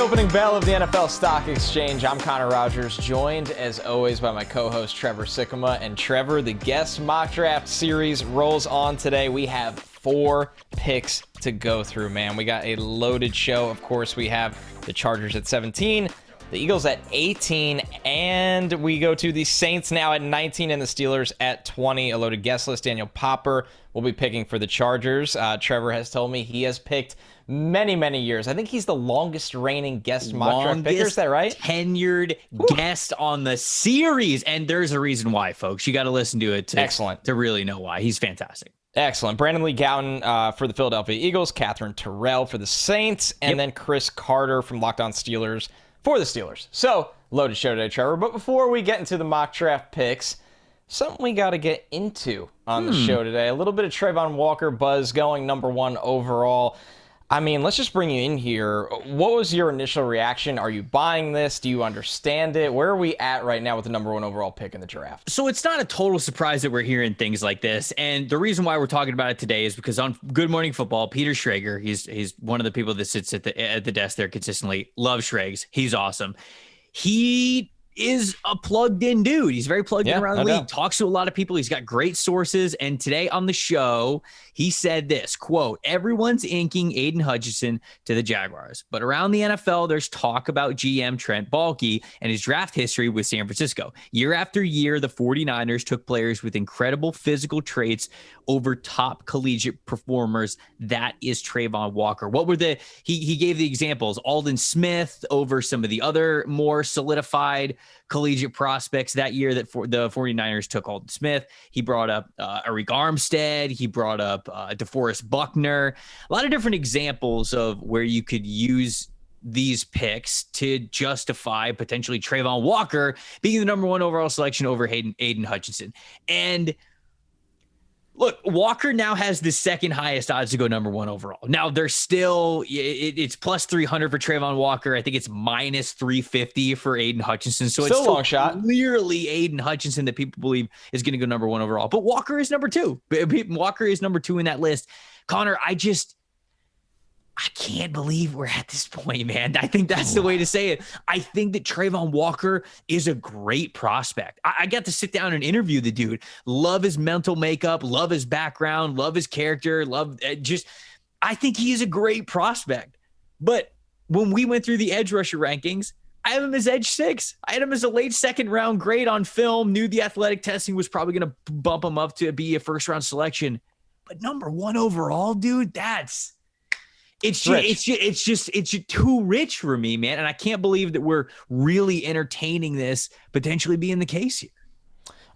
Opening bell of the NFL Stock Exchange. I'm Connor Rogers, joined as always by my co-host Trevor Sikkema. And Trevor, the guest mock draft series rolls on today. We have 4 picks to go through, man. We got a loaded show. Of course, we have the Chargers at 17, the Eagles at 18, and we go to the Saints now at 19 and the Steelers at 20. A loaded guest list. Daniel Popper will be picking for the Chargers. Trevor has told me he has picked many years. I think he's the longest reigning guest mock draft picker. Is that right? Tenured guest on the series. And there's a reason why, folks. You got to listen to it to really know why. He's fantastic. Excellent. Brandon Lee Gowton for the Philadelphia Eagles, Katherine Terrell for the Saints, and then Chris Carter from Locked On Steelers for the Steelers. So, loaded show today, Trevor. But before we get into the mock draft picks, something we got to get into on the show today. A little bit of Travon Walker buzz going number 1 overall. I mean, let's just bring you in here. What was your initial reaction? Are you buying this? Do you understand it? Where are we at right now with the number 1 overall pick in the draft? So it's not a total surprise that we're hearing things like this. And the reason why we're talking about it today is because on Good Morning Football, Peter Schrager, he's one of the people that sits at the desk there consistently, loves Schrags. He's awesome. He is a plugged-in dude. He's very plugged in around the league, talks to a lot of people. He's got great sources. And today on the show, he said this, quote, "Everyone's inking Aidan Hutchinson to the Jaguars. But around the NFL, there's talk about GM Trent Baalke and his draft history with San Francisco. Year after year, the 49ers took players with incredible physical traits over top collegiate performers. That is Travon Walker." What were he gave the examples, Aldon Smith over some of the other more solidified collegiate prospects that year that the 49ers took Aldon Smith. He brought up Arik Armstead. He brought up DeForest Buckner. A lot of different examples of where you could use these picks to justify potentially Travon Walker being the number 1 overall selection over Aidan Hutchinson. And look, Walker now has the second highest odds to go number 1 overall. Now, there's still, it's plus 300 for Travon Walker. I think it's minus 350 for Aidan Hutchinson. So still it's a long shot. Clearly Aidan Hutchinson that people believe is going to go number 1 overall. But Walker is number 2. Walker is number 2 in that list. Connor, I can't believe we're at this point, man. I think that's the way to say it. I think that Travon Walker is a great prospect. I got to sit down and interview the dude. Love his mental makeup, love his background, love his character, I think he is a great prospect. But when we went through the edge rusher rankings, I have him as edge 6. I had him as a late 2nd round grade on film, knew the athletic testing was probably going to bump him up to be a 1st round selection. But number 1 overall, dude, it's just too rich for me, man. And I can't believe that we're really entertaining this potentially being the case here.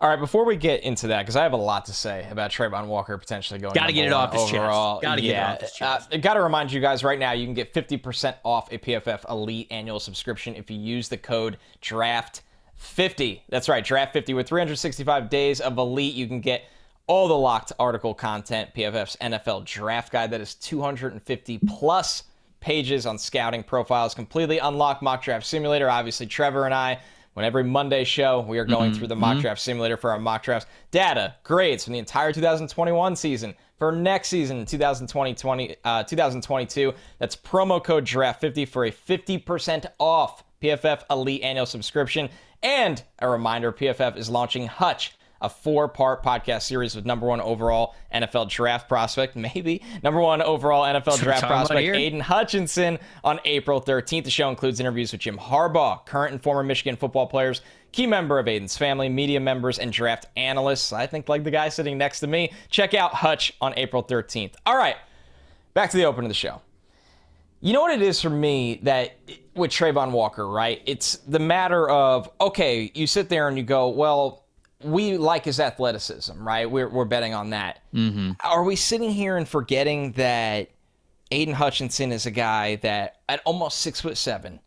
All right, before we get into that, because I have a lot to say about Travon Walker potentially going Got to get it off his chest. Got to get it off his chest. Got to remind you guys right now, you can get 50% off a PFF Elite annual subscription if you use the code DRAFT50. That's right, DRAFT50. With 365 days of Elite, you can get all the locked article content, PFF's NFL Draft Guide, that is 250 plus pages on scouting profiles, completely unlocked mock draft simulator. Obviously, Trevor and I, on every Monday show, we are going through the mock draft simulator for our mock drafts. Data, grades from the entire 2021 season for next season, 2022. That's promo code DRAFT50 for a 50% off PFF Elite annual subscription. And a reminder, PFF is launching Hutch, a 4-part podcast series with number 1 overall NFL draft prospect, maybe number 1 overall NFL draft prospect, Aidan Hutchinson, on April 13th. The show includes interviews with Jim Harbaugh, current and former Michigan football players, key member of Aidan's family, media members, and draft analysts. I think like the guy sitting next to me. Check out Hutch on April 13th. All right, back to the open of the show. You know what it is for me that with Travon Walker, right? It's the matter of, okay, you sit there and you go, well, we like his athleticism, right? We're betting on that. Mm-hmm. Are we sitting here and forgetting that Aidan Hutchinson is a guy that at almost 6'7",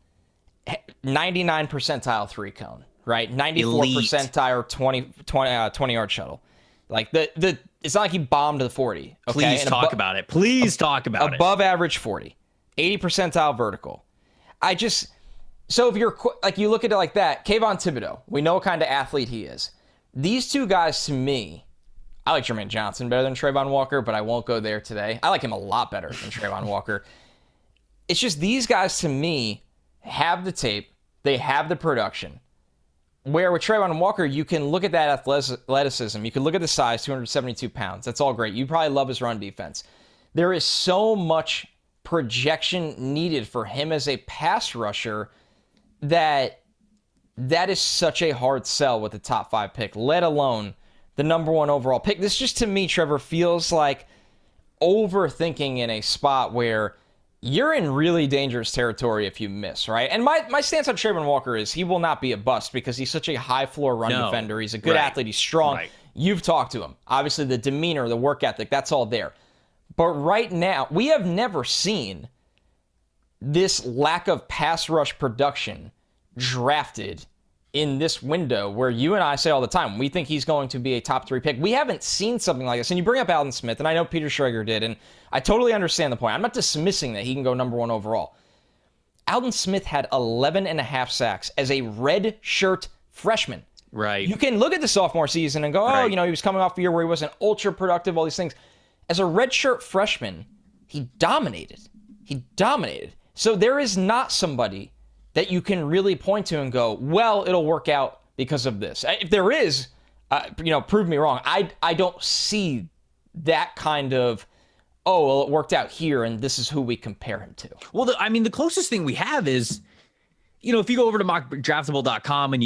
99 percentile 3-cone, right? 94 Elite. percentile 20-yard shuttle. Like it's not like he bombed the 40. Okay? Please talk about it. Please talk about it. Above average 40, 80 percentile vertical. So if you're like, you look at it like that, Kayvon Thibodeaux, we know what kind of athlete he is. These two guys, to me, I like Jermain Johnson better than Travon Walker, but I won't go there today. I like him a lot better than Travon Walker. It's just these guys, to me, have the tape. They have the production. Where with Trevon Walker, you can look at that athleticism. You can look at the size, 272 pounds. That's all great. You probably love his run defense. There is so much projection needed for him as a pass rusher that is such a hard sell with the top 5 pick, let alone the number 1 overall pick. This just, to me, Trevor, feels like overthinking in a spot where you're in really dangerous territory if you miss, right? And my stance on Trevon Walker is he will not be a bust because he's such a high-floor run defender. He's a good athlete. He's strong. Right. You've talked to him. Obviously, the demeanor, the work ethic, that's all there. But right now, we have never seen this lack of pass rush production drafted in this window where you and I say all the time, we think he's going to be a top 3 pick. We haven't seen something like this. And you bring up Alden Smith, and I know Peter Schrager did, and I totally understand the point. I'm not dismissing that he can go number 1 overall. Alden Smith had 11.5 sacks as a red shirt freshman. Right. You can look at the sophomore season and go, he was coming off a year where he wasn't ultra productive, all these things. As a redshirt freshman, he dominated. So there is not somebody that you can really point to and go, well, it'll work out because of this. If there is, prove me wrong. I don't see that kind of, it worked out here and this is who we compare him to. Well, the closest thing we have is, if you go over to mockdraftable.com and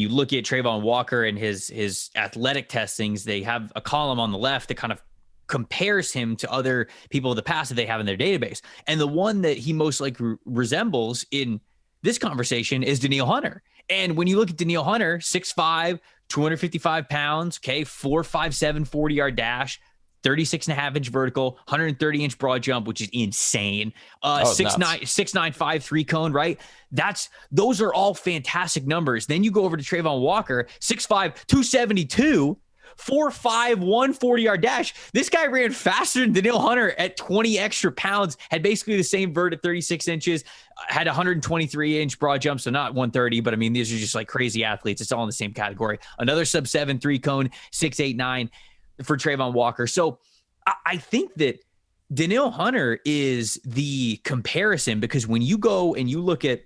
you look at Trevon Walker and his athletic testings, they have a column on the left that kind of compares him to other people of the past that they have in their database. And the one that he most likely resembles in this conversation is Neal Hunter. And when you look at Neal Hunter, 6'5", 255 pounds, 4.57 40-yard dash, 36.5-inch vertical, 130-inch broad jump, which is insane. 6'9", 5'3" cone, right? Those are all fantastic numbers. Then you go over to Trevon Walker, 6'5", 272, 4.5, 140-yard dash. This guy ran faster than Neal Hunter at 20 extra pounds, had basically the same vert at 36 inches, had 123-inch broad jump, so not 130, but these are just like crazy athletes. It's all in the same category. Another sub 7'3" cone, 6'8", 9" for Trevon Walker. So I think that Neal Hunter is the comparison, because when you go and you look at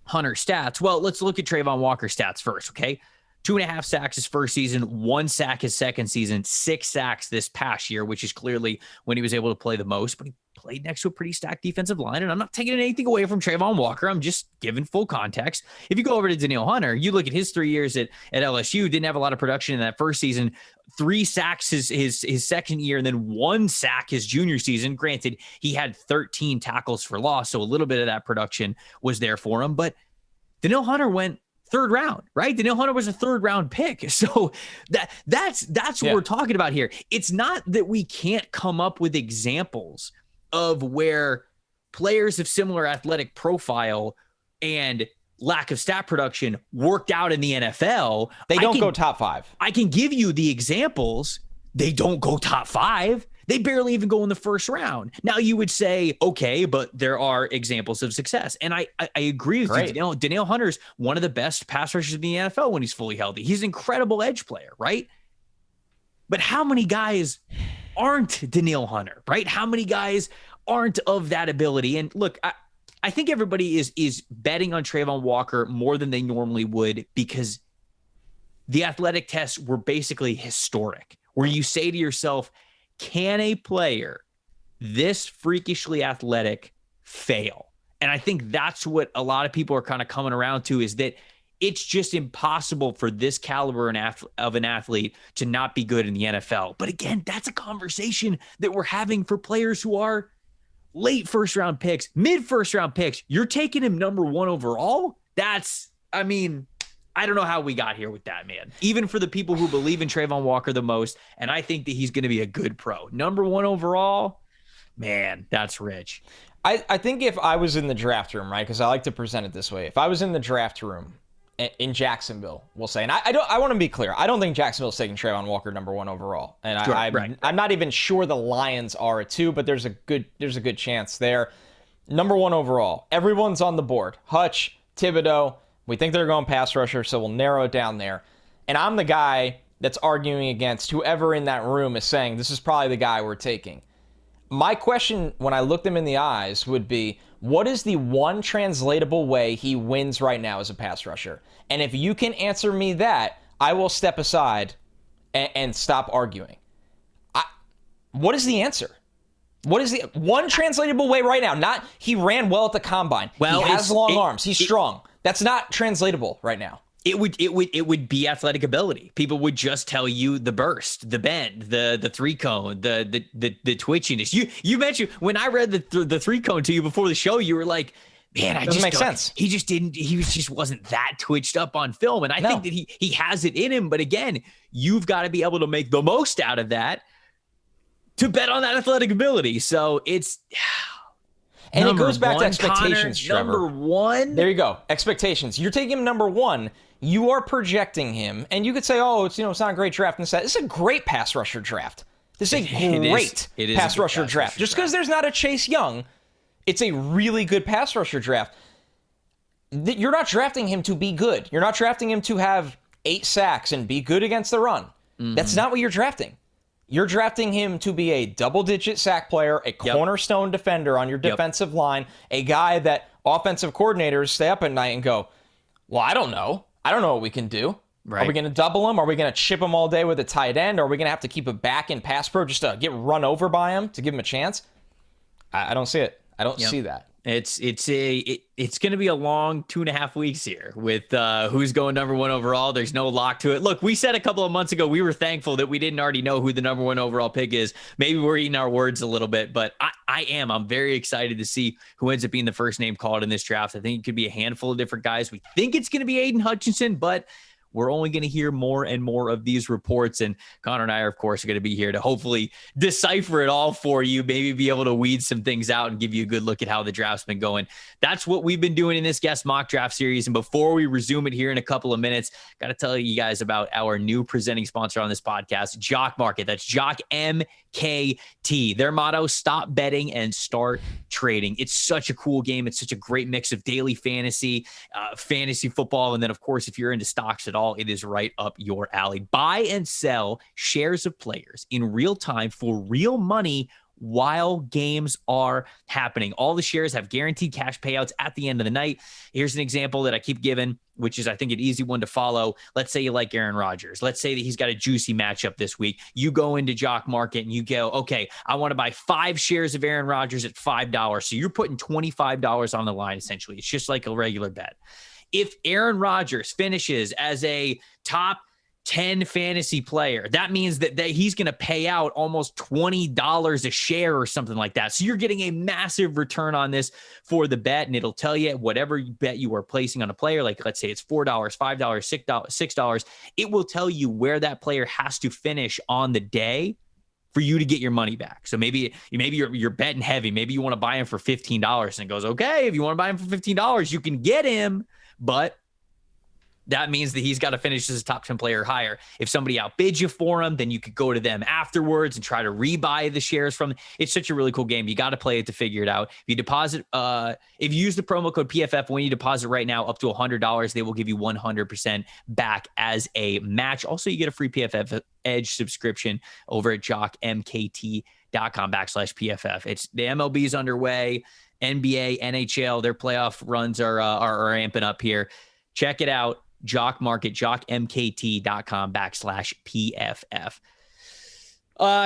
Hunter stats, well, let's look at Trevon Walker stats first, okay? 2.5 sacks his first season, 1 sack his second season, 6 sacks this past year, which is clearly when he was able to play the most, but he played next to a pretty stacked defensive line. And I'm not taking anything away from Trevon Walker. I'm just giving full context. If you go over to Neal Hunter, you look at his 3 years at LSU, didn't have a lot of production in that first season, 3 sacks his second year, and then 1 sack his junior season. Granted, he had 13 tackles for loss, so a little bit of that production was there for him. But Neal Hunter went 3rd round, right? Neal Hunter was a 3rd round pick. So that's what we're talking about here. It's not that we can't come up with examples of where players of similar athletic profile and lack of stat production worked out in the NFL. They don't go top 5. I can give you the examples. They don't go top 5. They barely even go in the 1st round. Now you would say, okay, but there are examples of success. And I agree with you. Neal Hunter's one of the best pass rushers in the NFL when he's fully healthy. He's an incredible edge player, right? But how many guys aren't Neal Hunter, right? How many guys aren't of that ability? And look, I think everybody is betting on Trevon Walker more than they normally would, because the athletic tests were basically historic, where you say to yourself, can a player this freakishly athletic fail? And I think that's what a lot of people are kind of coming around to, is that it's just impossible for this caliber of an athlete to not be good in the NFL. But again, that's a conversation that we're having for players who are late 1st round picks, mid 1st round picks. You're taking him number 1 overall. I don't know how we got here with that, man. Even for the people who believe in Trevon Walker the most, and I think that he's going to be a good pro. Number 1 overall, man, that's rich. I think if I was in the draft room, right, because I like to present it this way. If I was in the draft room in Jacksonville, we'll say, and I want to be clear, I don't think Jacksonville's taking Trevon Walker number 1 overall. And I'm not even sure the Lions are at 2, but there's a good chance there. Number 1 overall. Everyone's on the board. Hutch, Thibodeaux. We think they're going pass rusher, so we'll narrow it down there. And I'm the guy that's arguing against whoever in that room is saying this is probably the guy we're taking. My question when I look them in the eyes would be, what is the one translatable way he wins right now as a pass rusher? And if you can answer me that, I will step aside and stop arguing. What is the answer? What is the one translatable way right now? Not he ran well at the combine. Well, he has long arms. He's strong. That's not translatable right now. It would be athletic ability. People would just tell you the burst, the bend, the three cone, the twitchiness. You mentioned when I read the three cone to you before the show, you were like, man, I doesn't just make sense. He just wasn't that twitched up on film. And I think that he has it in him. But again, you've got to be able to make the most out of that to bet on that athletic ability. So it's and it goes back to expectations, Trevor. Number one. There you go. Expectations. You're taking him number one. You are projecting him, and you could say, "Oh, it's not a great draft." And this is a great pass rusher draft. This is a great pass rusher draft. Just because there's not a Chase Young, it's a really good pass rusher draft. You're not drafting him to be good. You're not drafting him to have 8 sacks and be good against the run. Mm-hmm. That's not what you're drafting. You're drafting him to be a double-digit sack player, a cornerstone defender on your defensive line, a guy that offensive coordinators stay up at night and go, well, I don't know. I don't know what we can do. Right. Are we going to double him? Are we going to chip him all day with a tight end? Or are we going to have to keep a back in pass pro just to get run over by him to give him a chance? I don't see it. I don't see that. It's going to be a long 2.5 weeks here with who's going number one overall. There's no lock to it. Look, we said a couple of months ago we were thankful that we didn't already know who the number one overall pick is. Maybe we're eating our words a little bit, but I'm very excited to see who ends up being the first name called in this draft. I think it could be a handful of different guys. We think it's going to be Aidan Hutchinson, but we're only going to hear more and more of these reports. And Connor and I, of course, are going to be here to hopefully decipher it all for you, maybe be able to weed some things out and give you a good look at how the draft's been going. That's what we've been doing in this guest mock draft series. And before we resume it here in a couple of minutes, got to tell you guys about our new presenting sponsor on this podcast, Jock Market. That's Jock MKT. Their motto, stop betting and start trading. It's such a cool game. It's such a great mix of daily fantasy, fantasy football. And then, of course, if you're into stocks at all, it is right up your alley. Buy and sell shares of players in real time for real money while games are happening. All the shares have guaranteed cash payouts at the end of the night. Here's an example that I keep giving, which is, I think, an easy one to follow. Let's say you like Aaron Rodgers. Let's say that he's got a juicy matchup this week. You go into Jock Market and you go, okay, I want to buy 5 shares of Aaron Rodgers at $5. So you're putting $25 on the line, essentially. It's just like a regular bet. If Aaron Rodgers finishes as a top 10 fantasy player, that means that he's going to pay out almost $20 a share or something like that. So you're getting a massive return on this for the bet, and it'll tell you whatever bet you are placing on a player, like let's say it's $4, $5, $6, it will tell you where that player has to finish on the day for you to get your money back. So maybe you're betting heavy. Maybe you want to buy him for $15, and it goes, okay, if you want to buy him for $15, you can get him. But that means that he's got to finish as a top 10 player higher. If somebody outbids you for him, then you could go to them afterwards and try to rebuy the shares from them. It's such a really cool game. You got to play it to figure it out. If you deposit, if you use the promo code PFF when you deposit right now up to $100, they will give you 100% back as a match. Also, you get a free PFF Edge subscription over at jockmkt.com/PFF. It's the MLB's underway. NBA, NHL, their playoff runs are amping up here. Check it out. Jock Market, jockmkt.com/PFF.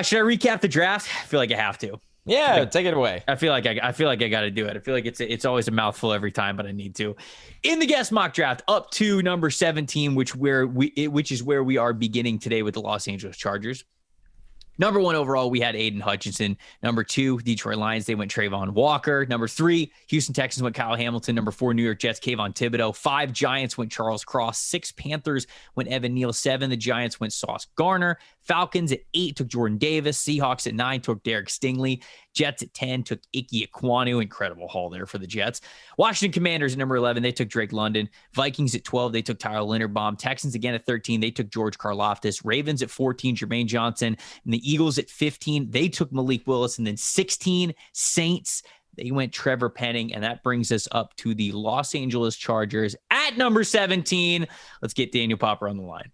Should I recap the draft? I feel like I have to. Yeah, take it away. I feel like I got to do it. I feel like it's always a mouthful every time, but I need to. In the guest mock draft, up to number 17, which is where we are beginning today with the Los Angeles Chargers. Number 1 overall, we had Aidan Hutchinson. Number 2, Detroit Lions, they went Travon Walker. Number 3, Houston Texans went Kyle Hamilton. Number 4, New York Jets, Kayvon Thibodeaux. 5, Giants went Charles Cross. 6, Panthers went Evan Neal. 7, the Giants went Sauce Gardner. Falcons at 8 took Jordan Davis. Seahawks at 9 took Derek Stingley. Jets at 10 took Ickey Ekwonu. Incredible haul there for the Jets. Washington Commanders at number 11, they took Drake London. Vikings at 12, they took Tyler Linderbaum. Texans again at 13, they took George Karlaftis. Ravens at 14, Jermain Johnson. And the Eagles at 15, they took Malik Willis. And then 16, Saints, they went Trevor Penning. And that brings us up to the Los Angeles Chargers at number 17. Let's get Daniel Popper on the line.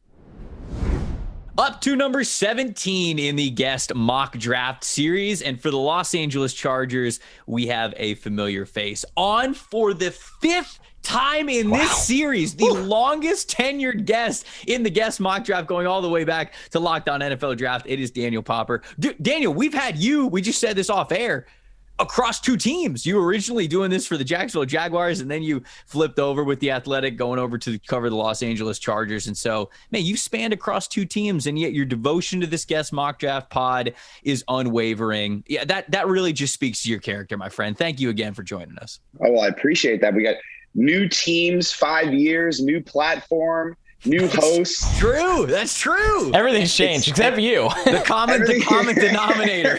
Up to number 17 in the guest mock draft series. And for the Los Angeles Chargers, we have a familiar face on for the 5th time in this series, the longest tenured guest in the guest mock draft, going all the way back to Locked On NFL Draft. It is Daniel Popper. Daniel, we've had you, we just said this off air, across two teams. You were originally doing this for the Jacksonville Jaguars, and then you flipped over with the Athletic, going over to cover the Los Angeles Chargers. And so, man, you spanned across two teams, and yet your devotion to this guest mock draft pod is unwavering. Yeah, that really just speaks to your character, my friend. Thank you again for joining us. Oh, well, I appreciate that. We got new teams, 5 years, new platform, new hosts. True. That's true. Everything's changed except for you. The common denominator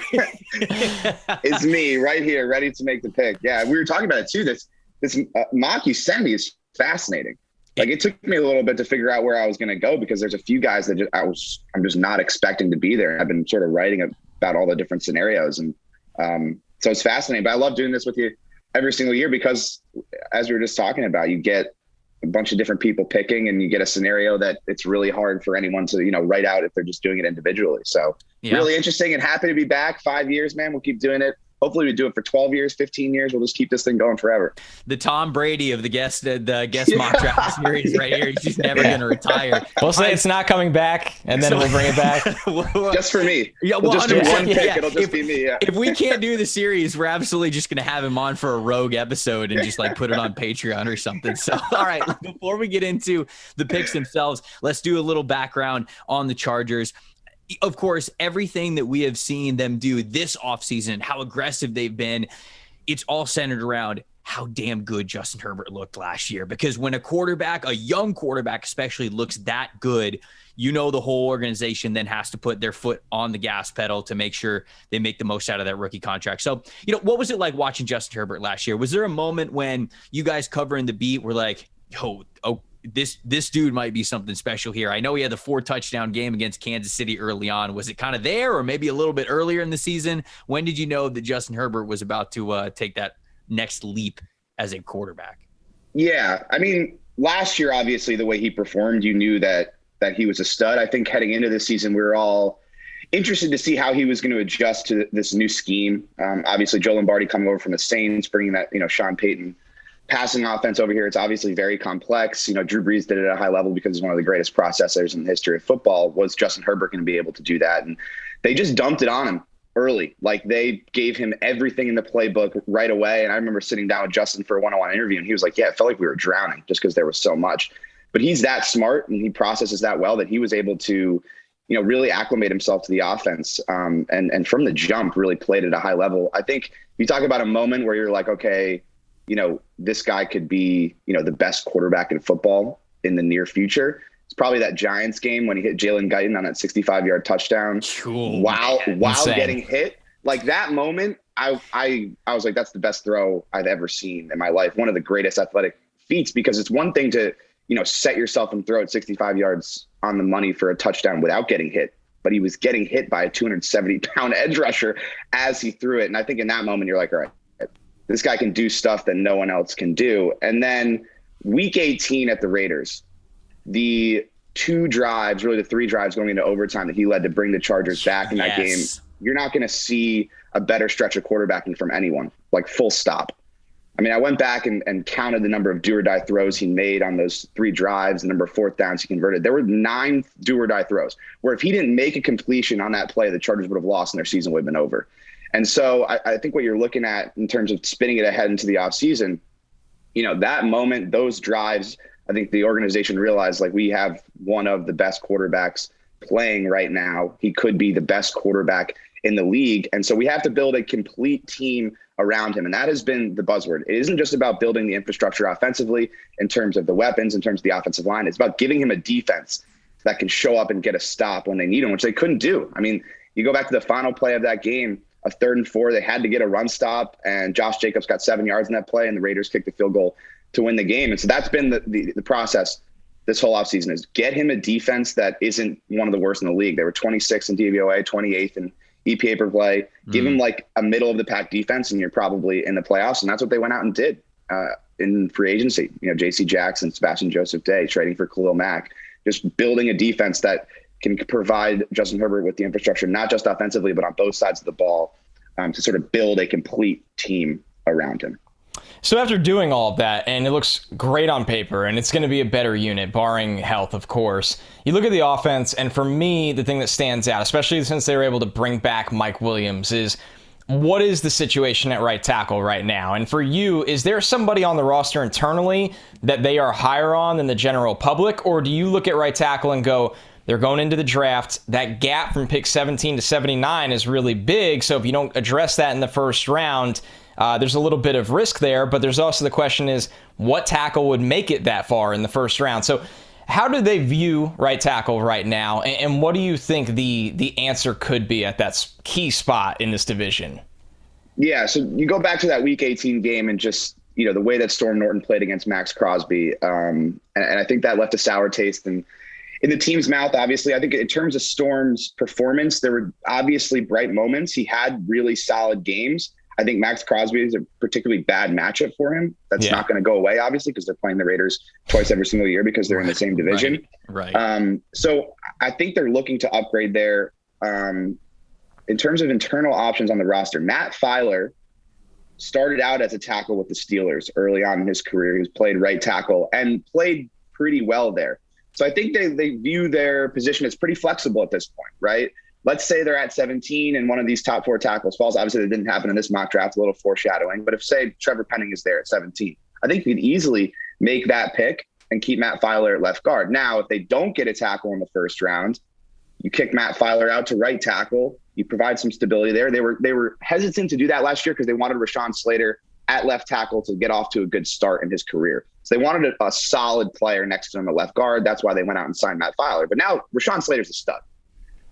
is me right here, ready to make the pick. Yeah, we were talking about it too. This mock you sent me is fascinating. Like, it took me a little bit to figure out where I was going to go, because there's a few guys that I'm just not expecting to be there. I've been sort of writing about all the different scenarios, and so it's fascinating. But I love doing this with you every single year, because as we were just talking about, you get a bunch of different people picking, and you get a scenario that it's really hard for anyone to, write out if they're just doing it individually. So really interesting, and happy to be back. 5 years, man. We'll keep doing it. Hopefully we do it for 12 years, 15 years. We'll just keep this thing going forever. The Tom Brady of the guest mock draft series right here. He's just never going to retire. We'll say it's not coming back, and then we'll bring it back. Just for me. Yeah, we'll just do one pick. It'll just be me. Yeah. If we can't do the series, we're absolutely just going to have him on for a rogue episode and just put it on Patreon or something. So, all right, before we get into the picks themselves, let's do a little background on the Chargers. Of course, everything that we have seen them do this offseason, how aggressive they've been, it's all centered around how damn good Justin Herbert looked last year. Because when a young quarterback especially, looks that good, the whole organization then has to put their foot on the gas pedal to make sure they make the most out of that rookie contract. So, what was it like watching Justin Herbert last year? Was there a moment when you guys covering the beat were like, this dude might be something special here? I know he had the 4-touchdown game against Kansas City early on. Was it kind of there, or maybe a little bit earlier in the season? When did you know that Justin Herbert was about to take that next leap as a quarterback? Yeah, I mean, last year, obviously, the way he performed, you knew that he was a stud. I think heading into this season, we were all interested to see how he was going to adjust to this new scheme. Obviously, Joe Lombardi coming over from the Saints, bringing that, Sean Payton passing offense over here. It's obviously very complex. Drew Brees did it at a high level because he's one of the greatest processors in the history of football. Was Justin Herbert going to be able to do that? And they just dumped it on him early. Like, they gave him everything in the playbook right away. And I remember sitting down with Justin for a one-on-one interview, and he was like, yeah, it felt like we were drowning just because there was so much. But he's that smart, and he processes that well, that he was able to, really acclimate himself to the offense. And from the jump, really played at a high level. I think you talk about a moment where you're like, okay, this guy could be, the best quarterback in football in the near future. It's probably that Giants game when he hit Jalen Guyton on that 65-yard touchdown. Cool. While getting hit. Like, that moment, I was like, that's the best throw I've ever seen in my life. One of the greatest athletic feats, because it's one thing to, set yourself and throw it 65 yards on the money for a touchdown without getting hit. But he was getting hit by a 270-pound edge rusher as he threw it. And I think in that moment, you're like, all right, this guy can do stuff that no one else can do. And then week 18 at the Raiders, the 2 drives, really the 3 drives going into overtime that he led to bring the Chargers back in that game. You're not going to see a better stretch of quarterbacking from anyone, like, full stop. I mean, I went back and counted the number of do-or-die throws he made on those 3 drives, the number of 4th downs he converted. There were 9 do-or-die throws where if he didn't make a completion on that play, the Chargers would have lost and their season would have been over. And so I think what you're looking at in terms of spinning it ahead into the offseason, that moment, those drives, I think the organization realized, like, we have one of the best quarterbacks playing right now. He could be the best quarterback in the league. And so we have to build a complete team around him. And that has been the buzzword. It isn't just about building the infrastructure offensively in terms of the weapons, in terms of the offensive line. It's about giving him a defense that can show up and get a stop when they need him, which they couldn't do. I mean, you go back to the final play of that game, a 3rd and 4, they had to get a run stop, and Josh Jacobs got 7 yards in that play, and the Raiders kicked the field goal to win the game. And so that's been the process this whole offseason, is get him a defense that isn't one of the worst in the league. They were 26th in DVOA, 28th in EPA per play. Give him like a middle of the pack defense, and you're probably in the playoffs. And that's what they went out and did in free agency. JC Jackson, Sebastian Joseph Day, trading for Khalil Mack, just building a defense that can provide Justin Herbert with the infrastructure, not just offensively, but on both sides of the ball, to sort of build a complete team around him. So after doing all of that, and it looks great on paper, and it's going to be a better unit, barring health, of course, you look at the offense, and for me, the thing that stands out, especially since they were able to bring back Mike Williams, is what is the situation at right tackle right now? And for you, is there somebody on the roster internally that they are higher on than the general public, or do you look at right tackle and go, they're going into the draft, that gap from pick 17 to 79 is really big, so if you don't address that in the first round, there's a little bit of risk there, but there's also the question is, what tackle would make it that far in the first round? So how do they view right tackle right now, and what do you think the answer could be at that key spot in this division? Yeah, so you go back to that Week 18 game and just, the way that Storm Norton played against Max Crosby, and I think that left a sour taste in the team's mouth. Obviously, I think in terms of Storm's performance, there were obviously bright moments. He had really solid games. I think Max Crosby is a particularly bad matchup for him. That's not going to go away, obviously, because they're playing the Raiders twice every single year because they're in the same division. Right. So I think they're looking to upgrade there. In terms of internal options on the roster, Matt Filer started out as a tackle with the Steelers early on in his career. He's played right tackle and played pretty well there. So I think they view their position as pretty flexible at this point, right? Let's say they're at 17 and one of these top 4 tackles falls. Obviously, that didn't happen in this mock draft, a little foreshadowing. But if, say, Trevor Penning is there at 17, I think you could easily make that pick and keep Matt Filer at left guard. Now, if they don't get a tackle in the first round, you kick Matt Filer out to right tackle. You provide some stability there. They were hesitant to do that last year because they wanted Rashawn Slater at left tackle to get off to a good start in his career. So they wanted a solid player next to him at left guard. That's why they went out and signed Matt Filer. But now Rashawn Slater's a stud.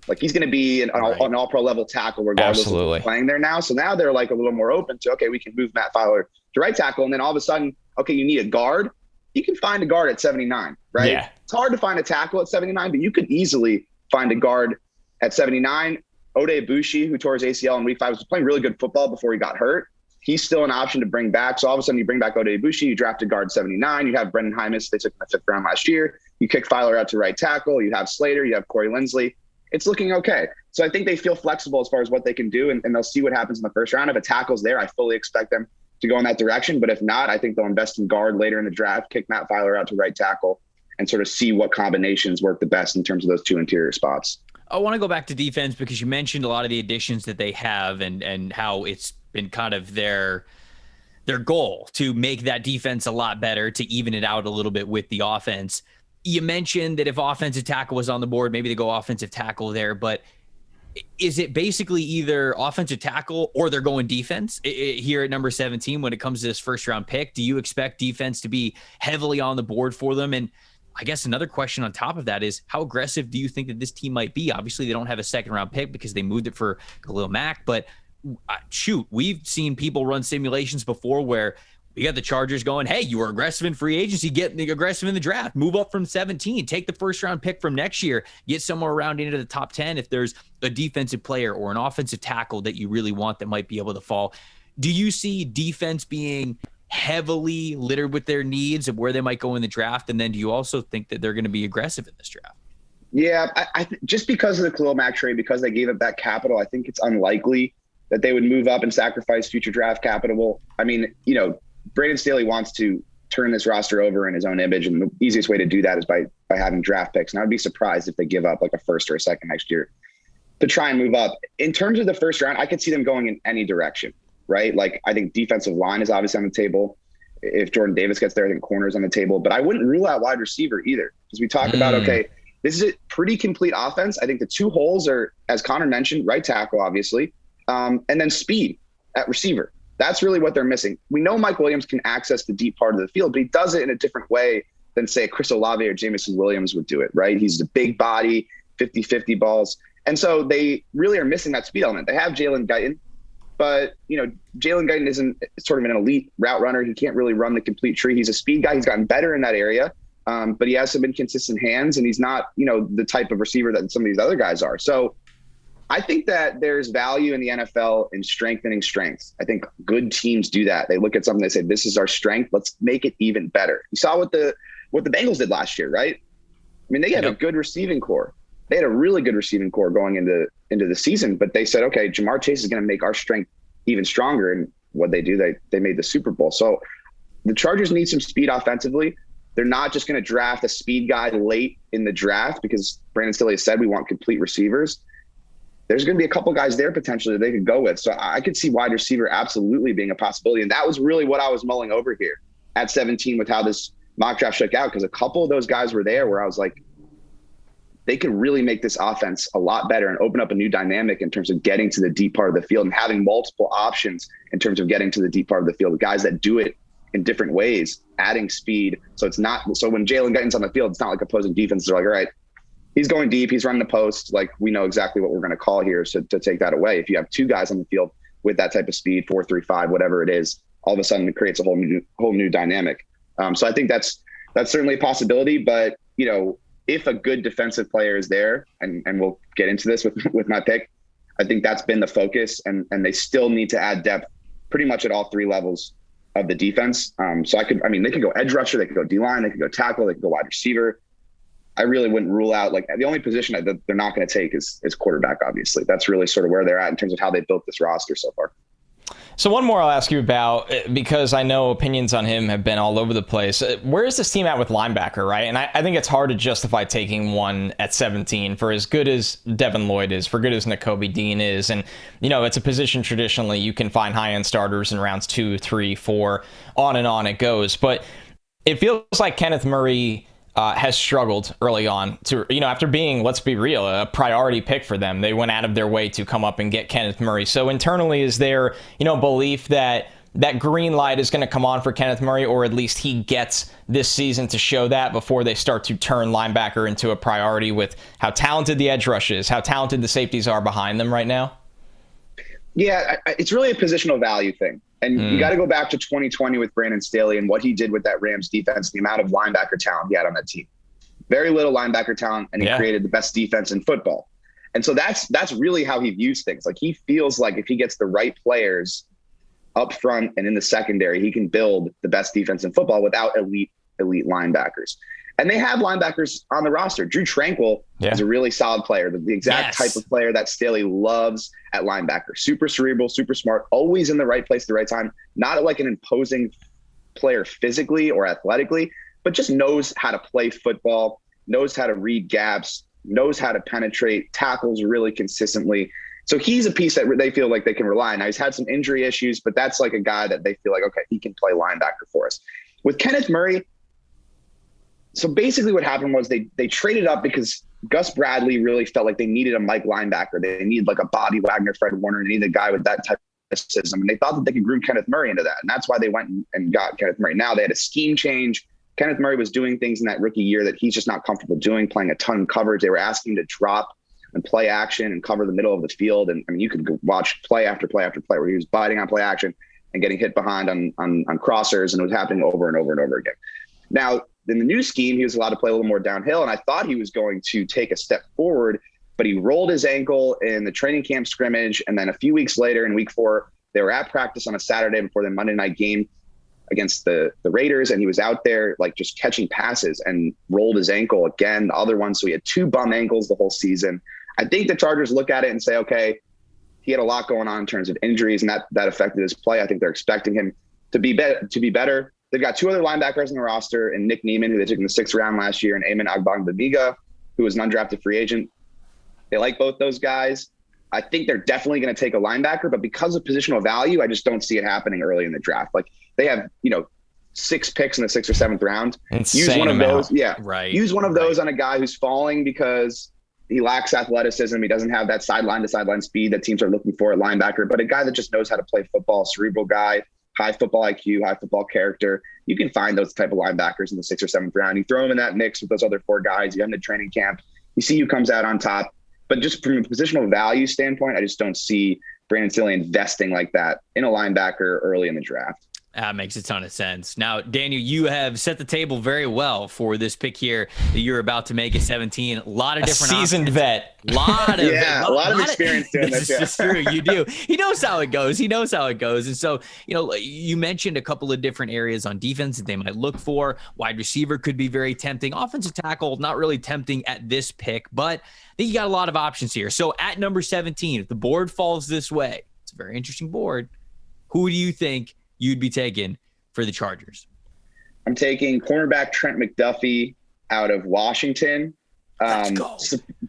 Like, he's going to be an all-pro level tackle regardless of playing there now. So now they're like a little more open to, okay, we can move Matt Filer to right tackle. And then all of a sudden, okay, you need a guard. You can find a guard at 79, right? Yeah. It's hard to find a tackle at 79, but you could easily find a guard at 79. Ode Ibushi, who tore his ACL in week 5, was playing really good football before he got hurt. He's still an option to bring back. So all of a sudden you bring back Ode Ibushi, you draft a guard 79. You have Brendan Hymas. They took him in the 5th round last year. You kick Filer out to right tackle. You have Slater. You have Corey Lindsley. It's looking okay. So I think they feel flexible as far as what they can do, and they'll see what happens in the first round. If a tackle's there, I fully expect them to go in that direction. But if not, I think they'll invest in guard later in the draft, kick Matt Filer out to right tackle, and sort of see what combinations work the best in terms of those 2 interior spots. I want to go back to defense because you mentioned a lot of the additions that they have and how it's been kind of their goal to make that defense a lot better, to even it out a little bit with the offense. You mentioned that if offensive tackle was on the board, maybe they go offensive tackle there, but is it basically either offensive tackle or they're going defense here at number 17 when it comes to this first round pick? Do you expect defense to be heavily on the board for them? And I guess another question on top of that is, how aggressive do you think that this team might be? Obviously, they don't have a 2nd round pick because they moved it for Khalil Mack, but shoot, we've seen people run simulations before where we got the Chargers going, hey, you were aggressive in free agency, get aggressive in the draft, move up from 17, take the 1st round pick from next year, get somewhere around into the top 10 if there's a defensive player or an offensive tackle that you really want that might be able to fall. Do you see defense being heavily littered with their needs of where they might go in the draft? And then do you also think that they're going to be aggressive in this draft? Yeah, I just because of the Khalil Mack trade, because they gave up that capital, I think it's unlikely that they would move up and sacrifice future draft capital. I mean, Brandon Staley wants to turn this roster over in his own image, and the easiest way to do that is by having draft picks. And I would be surprised if they give up like a 1st or a 2nd next year to try and move up. In terms of the first round, I could see them going in any direction, right? Like, I think defensive line is obviously on the table. If Jordan Davis gets there, I think corner's on the table. But I wouldn't rule out wide receiver either, because we talk about, okay, this is a pretty complete offense. I think the 2 holes are, as Connor mentioned, right tackle, obviously, and then speed at receiver. That's really what they're missing. We know Mike Williams can access the deep part of the field, but he does it in a different way than, say, Chris Olave or Jameson Williams would do it, right? He's a big body, 50-50 balls. And so they really are missing that speed element. They have Jalen Guyton, but, Jalen Guyton isn't sort of an elite route runner. He can't really run the complete tree. He's a speed guy. He's gotten better in that area, but he has some inconsistent hands, and he's not, the type of receiver that some of these other guys are. So I think that there's value in the NFL in strengthening strengths. I think good teams do that. They look at something, they say, this is our strength. Let's make it even better. You saw what the Bengals did last year, right? I mean, they had a good receiving core. they had a really good receiving core going into the season, but they said, okay, Jamar Chase is going to make our strength even stronger. And what they do, they made the Super Bowl. So the Chargers need some speed offensively. They're not just going to draft a speed guy late in the draft because Brandon Staley has said we want complete receivers. There's going to be a couple guys there potentially that they could go with. So I could see wide receiver absolutely being a possibility. And that was really what I was mulling over here at 17 with how this mock draft shook out, because a couple of those guys were there where I was like, they could really make this offense a lot better and open up a new dynamic in terms of getting to the deep part of the field and having multiple options in terms of getting to the deep part of the field. Guys that do it in different ways, adding speed. So when Jalen Guyton's on the field, it's not like opposing defenses are like, all right, he's going deep, he's running the post. Like, we know exactly what we're going to call here. So to take that away, if you have two guys on the field with that type of speed, 4.35, whatever it is, all of a sudden it creates a whole new dynamic. So I think that's certainly a possibility, but if a good defensive player is there, and we'll get into this with my pick, I think that's been the focus, and they still need to add depth pretty much at all three levels of the defense. So they could go edge rusher, they could go D-line, they could go tackle, they could go wide receiver. I really wouldn't rule out, like, the only position that they're not going to take is quarterback, obviously. That's really sort of where they're at in terms of how they built this roster so far. So one more I'll ask you about, because I know opinions on him have been all over the place. Where is this team at with linebacker, right? And I think it's hard to justify taking one at 17 for as good as Devin Lloyd is, for good as Nakobe Dean is. And, it's a position traditionally you can find high-end starters in rounds 2, 3, 4, on and on it goes. But it feels like Kenneth Murray has struggled early on to, after being, let's be real, a priority pick for them. They went out of their way to come up and get Kenneth Murray. So internally, is there, belief that green light is going to come on for Kenneth Murray, or at least he gets this season to show that before they start to turn linebacker into a priority with how talented the edge rush is, how talented the safeties are behind them right now? Yeah, it's really a positional value thing. And you got to go back to 2020 with Brandon Staley and what he did with that Rams defense, the amount of linebacker talent he had on that team. Very little linebacker talent, and he created the best defense in football. And so that's really how he views things. Like, he feels like if he gets the right players up front and in the secondary, he can build the best defense in football without elite linebackers. And they have linebackers on the roster. Drew Tranquill is a really solid player, the exact type of player that Staley loves at linebacker. Super cerebral, super smart, always in the right place at the right time. Not like an imposing player physically or athletically, but just knows how to play football, knows how to read gaps, knows how to penetrate, tackles really consistently. So he's a piece that they feel like they can rely on. Now, he's had some injury issues, but that's like a guy that they feel like, okay, he can play linebacker for us. With Kenneth Murray, so basically what happened was they traded up because Gus Bradley really felt like they needed a Mike linebacker. They needed like a Bobby Wagner, Fred Warner, and needed a guy with that type of system. And they thought that they could groom Kenneth Murray into that. And that's why they went and got Kenneth Murray. Now they had a scheme change. Kenneth Murray was doing things in that rookie year that he's just not comfortable doing, playing a ton of coverage. They were asking him to drop and play action and cover the middle of the field. And I mean, you could go watch play after play after play where he was biting on play action and getting hit behind on crossers, and it was happening over and over and over again. Now, in the new scheme, he was allowed to play a little more downhill, and I thought he was going to take a step forward, but he rolled his ankle in the training camp scrimmage, and then a few weeks later in week 4, they were at practice on a Saturday before the Monday night game against the Raiders, and he was out there like just catching passes and rolled his ankle again, the other one. So he had 2 bum ankles the whole season. I think the Chargers look at it and say, okay, he had a lot going on in terms of injuries, and that affected his play. I think they're expecting him to be better. They've got 2 other linebackers on the roster, and Nick Neiman, who they took in the 6th round last year, and Ayman Agbagbamiga, who was an undrafted free agent. They like both those guys. I think they're definitely going to take a linebacker, but because of positional value, I just don't see it happening early in the draft. Like, they have, 6 picks in the 6th or 7th round. Insane use one of amount. those. Right. Use one of those on a guy who's falling because he lacks athleticism. He doesn't have that sideline to sideline speed that teams are looking for at linebacker, but a guy that just knows how to play football, cerebral guy, high football IQ, high football character. You can find those type of linebackers in the 6th or 7th round. You throw them in that mix with those other 4 guys. You have them to training camp. You see who comes out on top. But just from a positional value standpoint, I just don't see Brandon Staley investing like that in a linebacker early in the draft. That makes a ton of sense. Now, Daniel, you have set the table very well for this pick here that you're about to make at 17. A lot of different seasoned options. vet. A lot of experience doing this. This is true. You do. He knows how it goes. And so, you mentioned a couple of different areas on defense that they might look for. Wide receiver could be very tempting. Offensive tackle, not really tempting at this pick, but I think you got a lot of options here. So at number 17, if the board falls this way, it's a very interesting board. Who do you think you'd be taking for the Chargers? I'm taking cornerback Trent McDuffie out of Washington.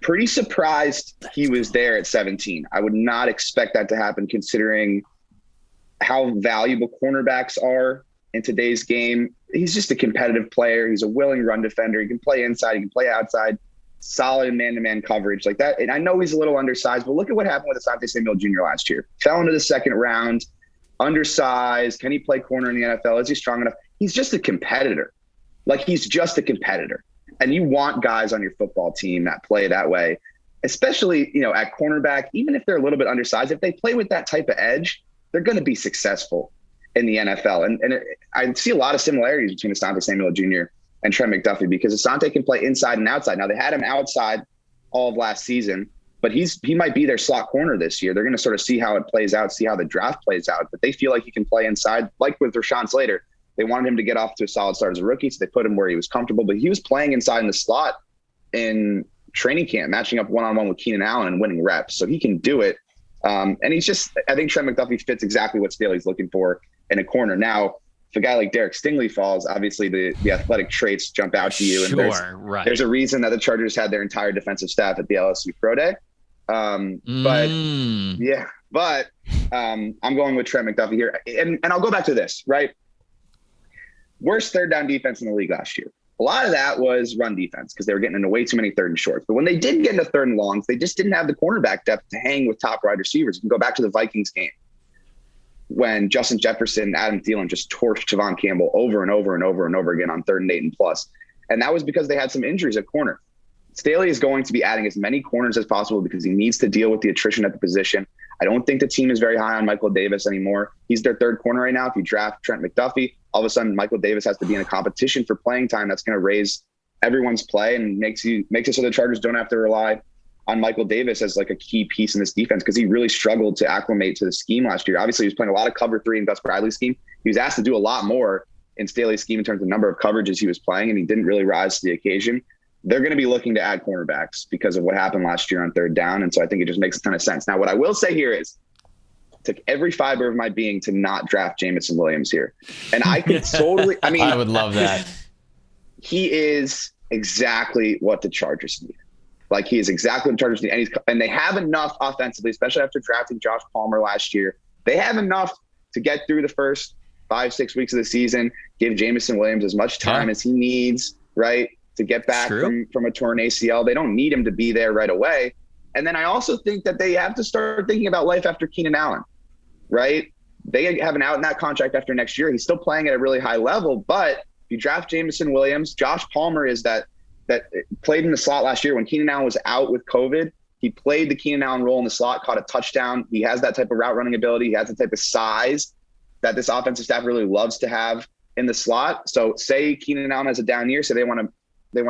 Pretty surprised he was there at 17. I would not expect that to happen considering how valuable cornerbacks are in today's game. He's just a competitive player. He's a willing run defender. He can play inside. He can play outside. Solid man-to-man coverage like that. And I know he's a little undersized, but look at what happened with Asante Samuel Jr. last year. Fell into the second round. Undersized. Can he play corner in the NFL? Is he strong enough? He's just a competitor. He's just a competitor. And you want guys on your football team that play that way, especially, at cornerback, even if they're a little bit undersized, if they play with that type of edge, they're going to be successful in the NFL. And I see a lot of similarities between Asante Samuel Jr. and Trent McDuffie because Asante can play inside and outside. Now, they had him outside all of last season, but he might be their slot corner this year. They're going to sort of see how it plays out, see how the draft plays out. But they feel like he can play inside, like with Rashawn Slater. They wanted him to get off to a solid start as a rookie, so they put him where he was comfortable. But he was playing inside in the slot in training camp, matching up one-on-one with Keenan Allen and winning reps. So he can do it. And I think Trent McDuffie fits exactly what Staley's looking for in a corner. Now, if a guy like Derek Stingley falls, obviously the athletic traits jump out to you. And there's a reason that the Chargers had their entire defensive staff at the LSU Pro Day. I'm going with Trent McDuffie here. And I'll go back to this, right? Worst third down defense in the league last year. A lot of that was run defense because they were getting into way too many third and shorts. But when they did get into third and longs, they just didn't have the cornerback depth to hang with top wide receivers. You can go back to the Vikings game when Justin Jefferson and Adam Thielen just torched Travon Campbell over and over and over and over again on 3rd and 8 and plus. And that was because they had some injuries at corner. Staley is going to be adding as many corners as possible because he needs to deal with the attrition at the position. I don't think the team is very high on Michael Davis anymore. He's their third corner right now. If you draft Trent McDuffie, all of a sudden Michael Davis has to be in a competition for playing time. That's going to raise everyone's play and makes it so the Chargers don't have to rely on Michael Davis as like a key piece in this defense because he really struggled to acclimate to the scheme last year. Obviously, he was playing a lot of cover 3 in Gus Bradley's scheme. He was asked to do a lot more in Staley's scheme in terms of the number of coverages he was playing, and he didn't really rise to the occasion. They're going to be looking to add cornerbacks because of what happened last year on 3rd down. And so I think it just makes a ton of sense. Now, what I will say here is it took every fiber of my being to not draft Jameson Williams here. And I could totally, I would love that. He is exactly what the Chargers need. Like he is exactly what the Chargers need. And they have enough offensively, especially after drafting Josh Palmer last year. They have enough to get through the first 5-6 weeks of the season, give Jameson Williams as much time as he needs, right? To get back from a torn ACL. They don't need him to be there right away. And then I also think that they have to start thinking about life after Keenan Allen, right? They have an out in that contract after next year. He's still playing at a really high level, but if you draft Jameson Williams, Josh Palmer is that played in the slot last year when Keenan Allen was out with COVID. He played the Keenan Allen role in the slot, caught a touchdown. He has that type of route running ability. He has the type of size that this offensive staff really loves to have in the slot. So say Keenan Allen has a down year, so they want to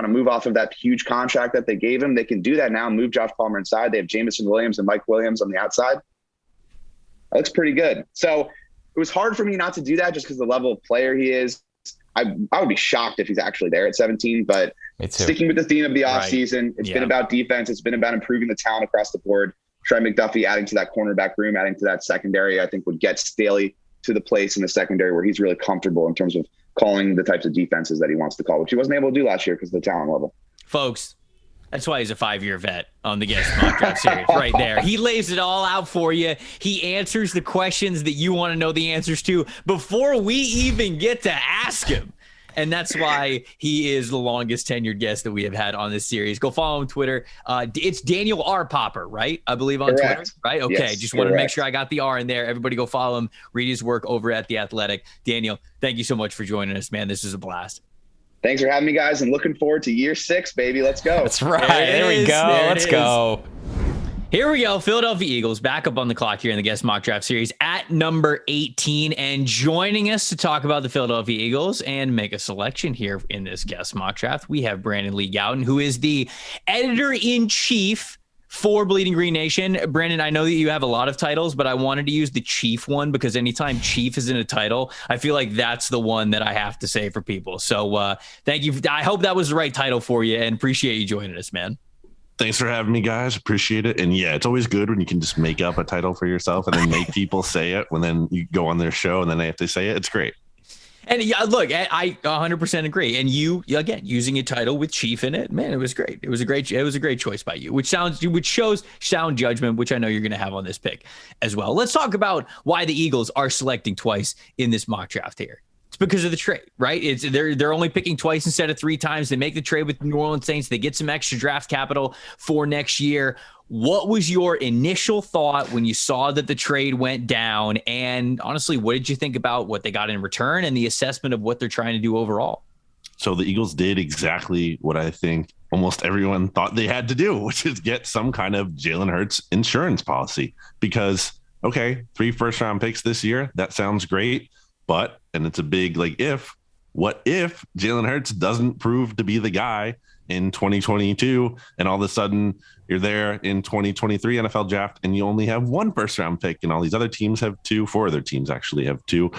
move off of that huge contract that they gave him. They can do that now, move Josh Palmer inside. They have Jameson Williams and Mike Williams on the outside. That looks pretty good. So it was hard for me not to do that just because the level of player he is. I would be shocked if he's actually there at 17, but sticking with the theme of the offseason, it's been about defense. It's been about improving the talent across the board. Trent McDuffie adding to that cornerback room, adding to that secondary, I think would get Staley to the place in the secondary where he's really comfortable in terms of calling the types of defenses that he wants to call, which he wasn't able to do last year because of the talent level. Folks, that's why he's a 5-year vet on the Guest Mock Draft Series right there. He lays it all out for you. He answers the questions that you want to know the answers to before we even get to ask him. And that's why he is the longest tenured guest that we have had on this series. Go follow him on Twitter. It's Daniel R. Popper, right? I believe on Twitter, right? Okay. Yes, just wanted to make sure I got the R in there. Everybody go follow him. Read his work over at The Athletic. Daniel, thank you so much for joining us, man. This is a blast. Thanks for having me, guys, and looking forward to year 6, baby. Let's go. That's right. There we go. Let's go. Here we go. Philadelphia Eagles back up on the clock here in the Guest Mock Draft Series at at number 18. And joining us to talk about the Philadelphia Eagles and make a selection here in this guest mock draft, we have Brandon Lee Gowton, who is the editor-in-chief for Bleeding Green Nation. Brandon, I know that you have a lot of titles, but I wanted to use the chief one because anytime chief is in a title, I feel like that's the one that I have to say for people. So thank you. I hope that was the right title for you and appreciate you joining us, man. Thanks for having me, guys. Appreciate it. And yeah, it's always good when you can just make up a title for yourself and then make people say it when then you go on their show and then they have to say it. It's great. And yeah, look, I 100% agree. And you, again, using a title with chief in it, man, it was great. It was a great choice by you, which shows sound judgment, which I know you're going to have on this pick as well. Let's talk about why the Eagles are selecting twice in this mock draft here. It's because of the trade, right? They're only picking twice instead of 3 times. They make the trade with the New Orleans Saints. They get some extra draft capital for next year. What was your initial thought when you saw that the trade went down? And honestly, what did you think about what they got in return and the assessment of what they're trying to do overall? So the Eagles did exactly what I think almost everyone thought they had to do, which is get some kind of Jalen Hurts insurance policy. Because, okay, 3 first-round picks this year, that sounds great. But, and it's a big what if Jalen Hurts doesn't prove to be the guy in 2022 and all of a sudden you're there in 2023 NFL draft and you only have 1 first round pick and all these other teams have 2, 4 other teams actually have 2.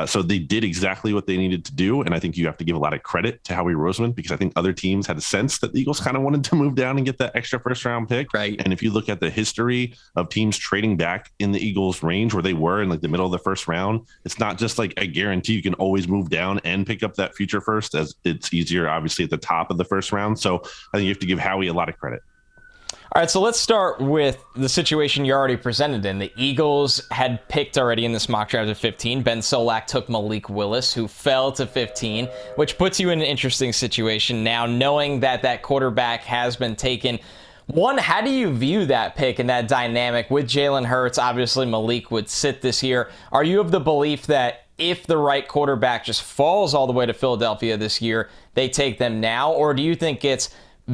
So they did exactly what they needed to do. And I think you have to give a lot of credit to Howie Roseman because I think other teams had a sense that the Eagles kind of wanted to move down and get that extra first round pick. Right. And if you look at the history of teams trading back in the Eagles range where they were in like the middle of the first round, it's not just like a guarantee you can always move down and pick up that future first, as it's easier obviously at the top of the first round. So I think you have to give Howie a lot of credit. All right, so let's start with the situation you already presented in. The Eagles had picked already in this mock draft at 15. Ben Solak took Malik Willis, who fell to 15, which puts you in an interesting situation now, knowing that that quarterback has been taken. One, how do you view that pick and that dynamic with Jalen Hurts? Obviously, Malik would sit this year. Are you of the belief that if the right quarterback just falls all the way to Philadelphia this year, they take them now? Or do you think it's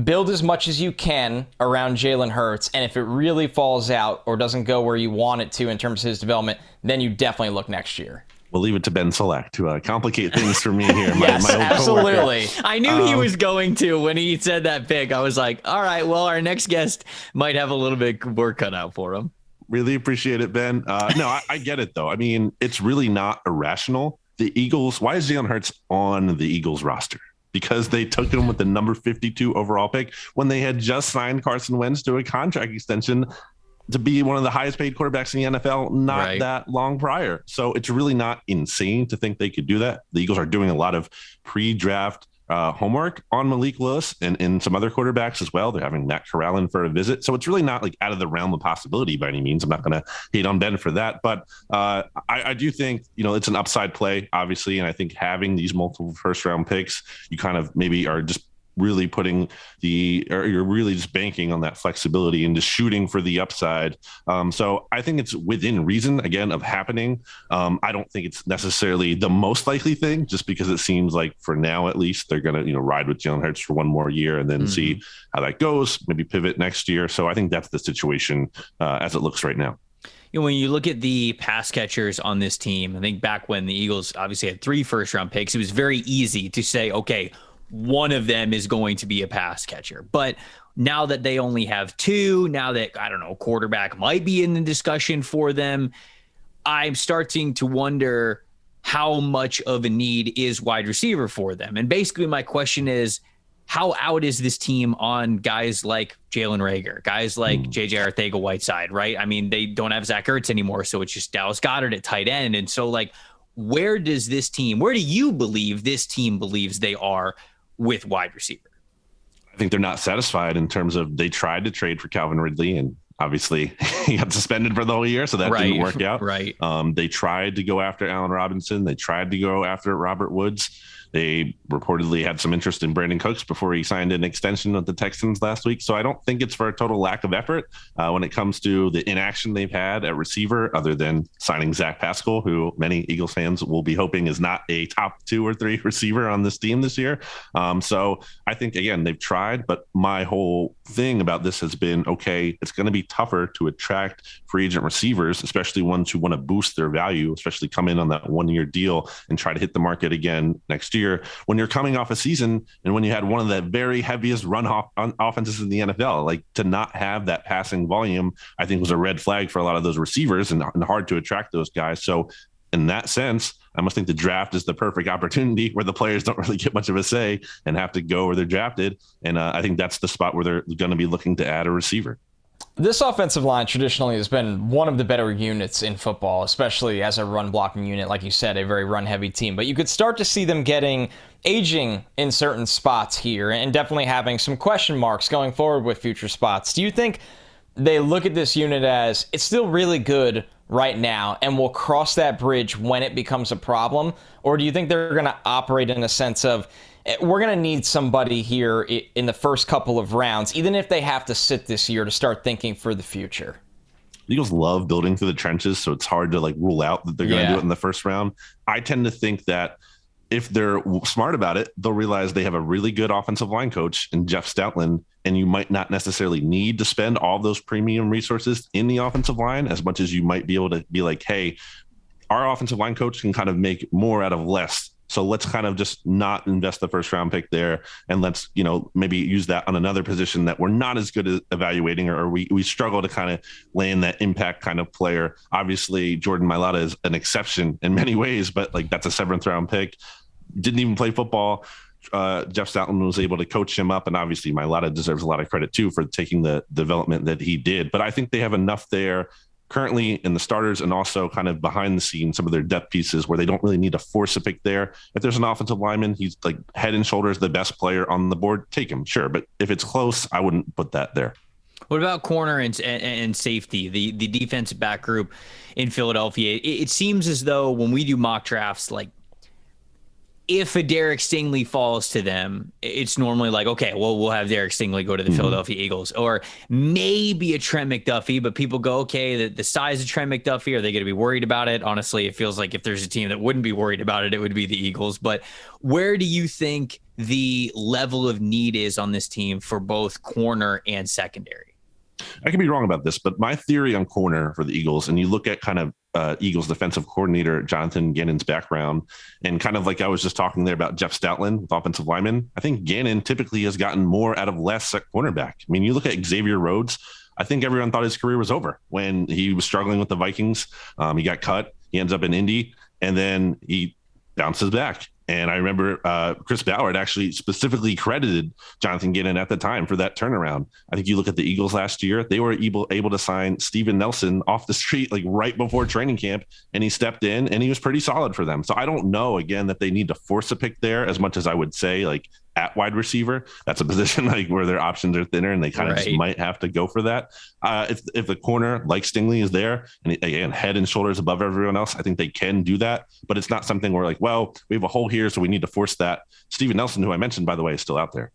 build as much as you can around Jalen Hurts, and if it really falls out or doesn't go where you want it to in terms of his development, then you definitely look next year? We'll leave it to Ben Solak to complicate things for me here. Yes, my old absolutely. coworker. I knew he was going to when he said that pick. I was like, all right, well, our next guest might have a little bit work cut out for him. Really appreciate it, Ben. No, I get it, though. I mean, it's really not irrational. The Eagles, why is Jalen Hurts on the Eagles roster? Because they took him with the number 52 overall pick when they had just signed Carson Wentz to a contract extension to be one of the highest paid quarterbacks in the NFL not that long prior. So it's really not insane to think they could do that. The Eagles are doing a lot of pre-draft homework on Malik Willis and some other quarterbacks as well. They're having Matt Corral in for a visit. So it's really not like out of the realm of possibility by any means. I'm not going to hate on Ben for that. But I do think, it's an upside play, obviously. And I think having these multiple first round picks, you kind of maybe are just really you're really just banking on that flexibility and just shooting for the upside. So I think it's within reason, again, of happening. I don't think it's necessarily the most likely thing, just because it seems like for now, at least, they're going to, ride with Jalen Hurts for one more year and then see how that goes, maybe pivot next year. So I think that's the situation as it looks right now. When you look at the pass catchers on this team, I think back when the Eagles obviously had 3 first round picks, it was very easy to say, okay, one of them is going to be a pass catcher. But now that they only have 2, now that, quarterback might be in the discussion for them, I'm starting to wonder how much of a need is wide receiver for them. And basically my question is, how out is this team on guys like Jalen Reagor, guys like J.J. Arcega-Whiteside, right? I mean, they don't have Zach Ertz anymore, so it's just Dallas Goedert at tight end. And so, where do you believe this team believes they are with wide receiver? I think they're not satisfied in terms of they tried to trade for Calvin Ridley and obviously he got suspended for the whole year. So that didn't work out. Right. They tried to go after Allen Robinson. They tried to go after Robert Woods. They reportedly had some interest in Brandon Cooks before he signed an extension with the Texans last week. So I don't think it's for a total lack of effort when it comes to the inaction they've had at receiver, other than signing Zach Pascal, who many Eagles fans will be hoping is not a top 2 or 3 receiver on this team this year. So I think, again, they've tried, but my whole thing about this has been, okay, it's going to be tougher to attract free agent receivers, especially ones who want to boost their value, especially come in on that 1-year deal and try to hit the market again next year when you're coming off a season and when you had one of the very heaviest offenses in the NFL. Like, to not have that passing volume, I think, was a red flag for a lot of those receivers and hard to attract those guys. So in that sense, I must think the draft is the perfect opportunity where the players don't really get much of a say and have to go where they're drafted. And I think that's the spot where they're going to be looking to add a receiver. This offensive line traditionally has been one of the better units in football, especially as a run blocking unit. Like you said, a very run heavy team, but you could start to see them aging in certain spots here and definitely having some question marks going forward with future spots. Do you think they look at this unit as it's still really good right now and we'll cross that bridge when it becomes a problem? Or do you think they're going to operate in a sense of, we're going to need somebody here in the first couple of rounds, even if they have to sit this year, to start thinking for the future? The Eagles love building through the trenches, so it's hard to rule out that they're going to do it in the first round. I tend to think that if they're smart about it, they'll realize they have a really good offensive line coach in Jeff Stoutland, and you might not necessarily need to spend all of those premium resources in the offensive line as much as you might be able to be like, hey, our offensive line coach can kind of make more out of less. So let's kind of just not invest the first round pick there. And let's, maybe use that on another position that we're not as good at evaluating, or we struggle to kind of land that impact kind of player. Obviously, Jordan Mailata is an exception in many ways, but that's a 7th round pick. Didn't even play football. Jeff Stoutland was able to coach him up. And obviously Mailata deserves a lot of credit too for taking the development that he did. But I think they have enough there currently in the starters and also kind of behind the scenes, some of their depth pieces where they don't really need to force a pick there. If there's an offensive lineman, he's head and shoulders the best player on the board, take him, sure. But if it's close, I wouldn't put that there. What about corner and safety, the defensive back group in Philadelphia? It seems as though when we do mock drafts, if a Derek Stingley falls to them, it's normally okay, well, we'll have Derek Stingley go to the Philadelphia Eagles, or maybe a Trent McDuffie, but people go, okay, the size of Trent McDuffie, are they going to be worried about it? Honestly, it feels like if there's a team that wouldn't be worried about it, it would be the Eagles. But where do you think the level of need is on this team for both corner and secondary? I could be wrong about this, but my theory on corner for the Eagles, and you look at kind of Eagles defensive coordinator Jonathan Gannon's background, and kind of like I was just talking there about Jeff Stoutland with offensive linemen, I think Gannon typically has gotten more out of less at cornerback. I mean, you look at Xavier Rhodes, I think everyone thought his career was over when he was struggling with the Vikings. He got cut, he ends up in Indy, and then he bounces back. And I remember Chris Ballard actually specifically credited Jonathan Gannon at the time for that turnaround. I think you look at the Eagles last year, they were able to sign Steven Nelson off the street right before training camp, and he stepped in and he was pretty solid for them. So I don't know, again, that they need to force a pick there as much as I would say at wide receiver. That's a position where their options are thinner and they kind of just might have to go for that. If the corner like Stingley is there and again, head and shoulders above everyone else, I think they can do that, but it's not something where well, we have a hole here, so we need to force that. Steven Nelson, who I mentioned, by the way, is still out there.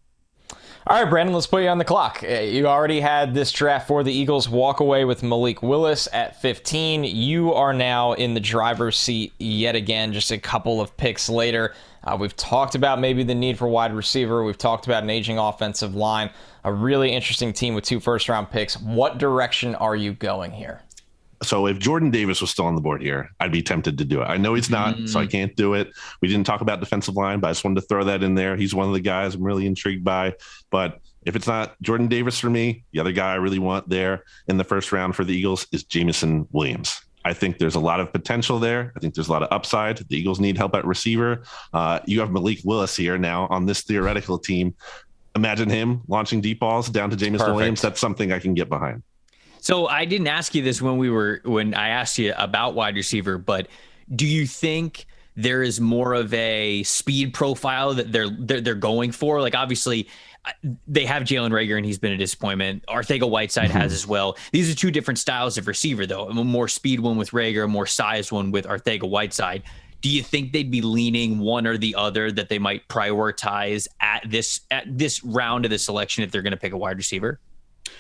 All right, Brandon, let's put you on the clock. You already had this draft for the Eagles walk away with Malik Willis at 15. You are now in the driver's seat yet again, just a couple of picks later. We've talked about maybe the need for wide receiver. We've talked about an aging offensive line. A really interesting team with 2 first-round picks. What direction are you going here? So if Jordan Davis was still on the board here, I'd be tempted to do it. I know he's not, so I can't do it. We didn't talk about defensive line, but I just wanted to throw that in there. He's one of the guys I'm really intrigued by. But if it's not Jordan Davis for me, the other guy I really want there in the first round for the Eagles is Jameson Williams. I think there's a lot of potential there. I think there's a lot of upside. The Eagles need help at receiver. You have Malik Willis here now on this theoretical team. Imagine him launching deep balls down to Jameson Williams. That's something I can get behind. So I didn't ask you this when I asked you about wide receiver, but do you think there is more of a speed profile that they're going for? Obviously they have Jalen Reagor and he's been a disappointment. Arcega-Whiteside has as well. These are 2 different styles of receiver though. A more speed one with Reagor, a more size one with Arcega-Whiteside. do you think they'd be leaning one or the other that they might prioritize at this round of the selection if they're going to pick a wide receiver?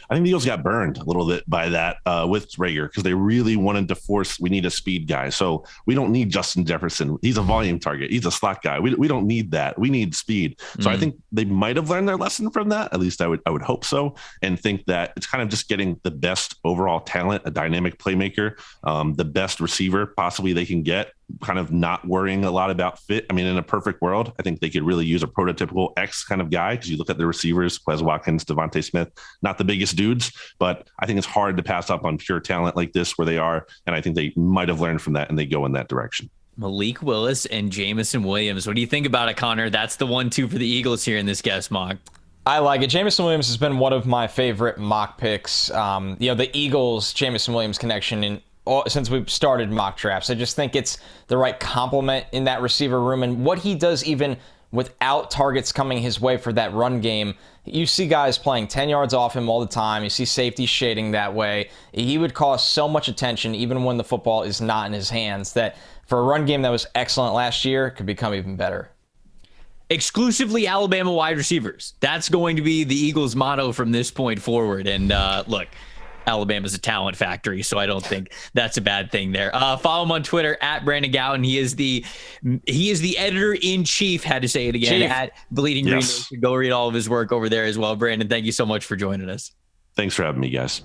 I think the Eagles got burned a little bit by that with Rager because they really wanted to force, we need a speed guy. So we don't need Justin Jefferson. He's a volume target. He's a slot guy. We don't need that. We need speed. So I think they might have learned their lesson from that. At least I would hope so, and think that it's kind of just getting the best overall talent, a dynamic playmaker, the best receiver possibly they can get, kind of not worrying a lot about fit. I mean, in a perfect world, I think they could really use a prototypical X kind of guy, because you look at the receivers, Quez Watkins, Devontae Smith, not the biggest dudes, but I think it's hard to pass up on pure talent like this where they are. And I think they might have learned from that and they go in that direction. Malik Willis and Jameson Williams. What do you think about it, Connor? That's the 1-2 for the Eagles here in this guest mock. I like it. Jameson Williams has been one of my favorite mock picks. The Eagles, Jameson Williams connection since we've started mock drafts. I just think it's the right complement in that receiver room, and what he does even without targets coming his way for that run game. You see guys playing 10 yards off him all the time. You see safety shading that way. He would cause so much attention even when the football is not in his hands, that for a run game that was excellent last year, it could become even better. Exclusively Alabama wide receivers. That's going to be the Eagles' motto from this point forward. And look, Alabama's a talent factory, so I don't think that's a bad thing there. Follow him on Twitter at Brandon Gowton. He is the editor-in-chief, had to say it again, at Bleeding Green Nation. Go read all of his work over there as well. Brandon, thank you so much for joining us. Thanks for having me, guys.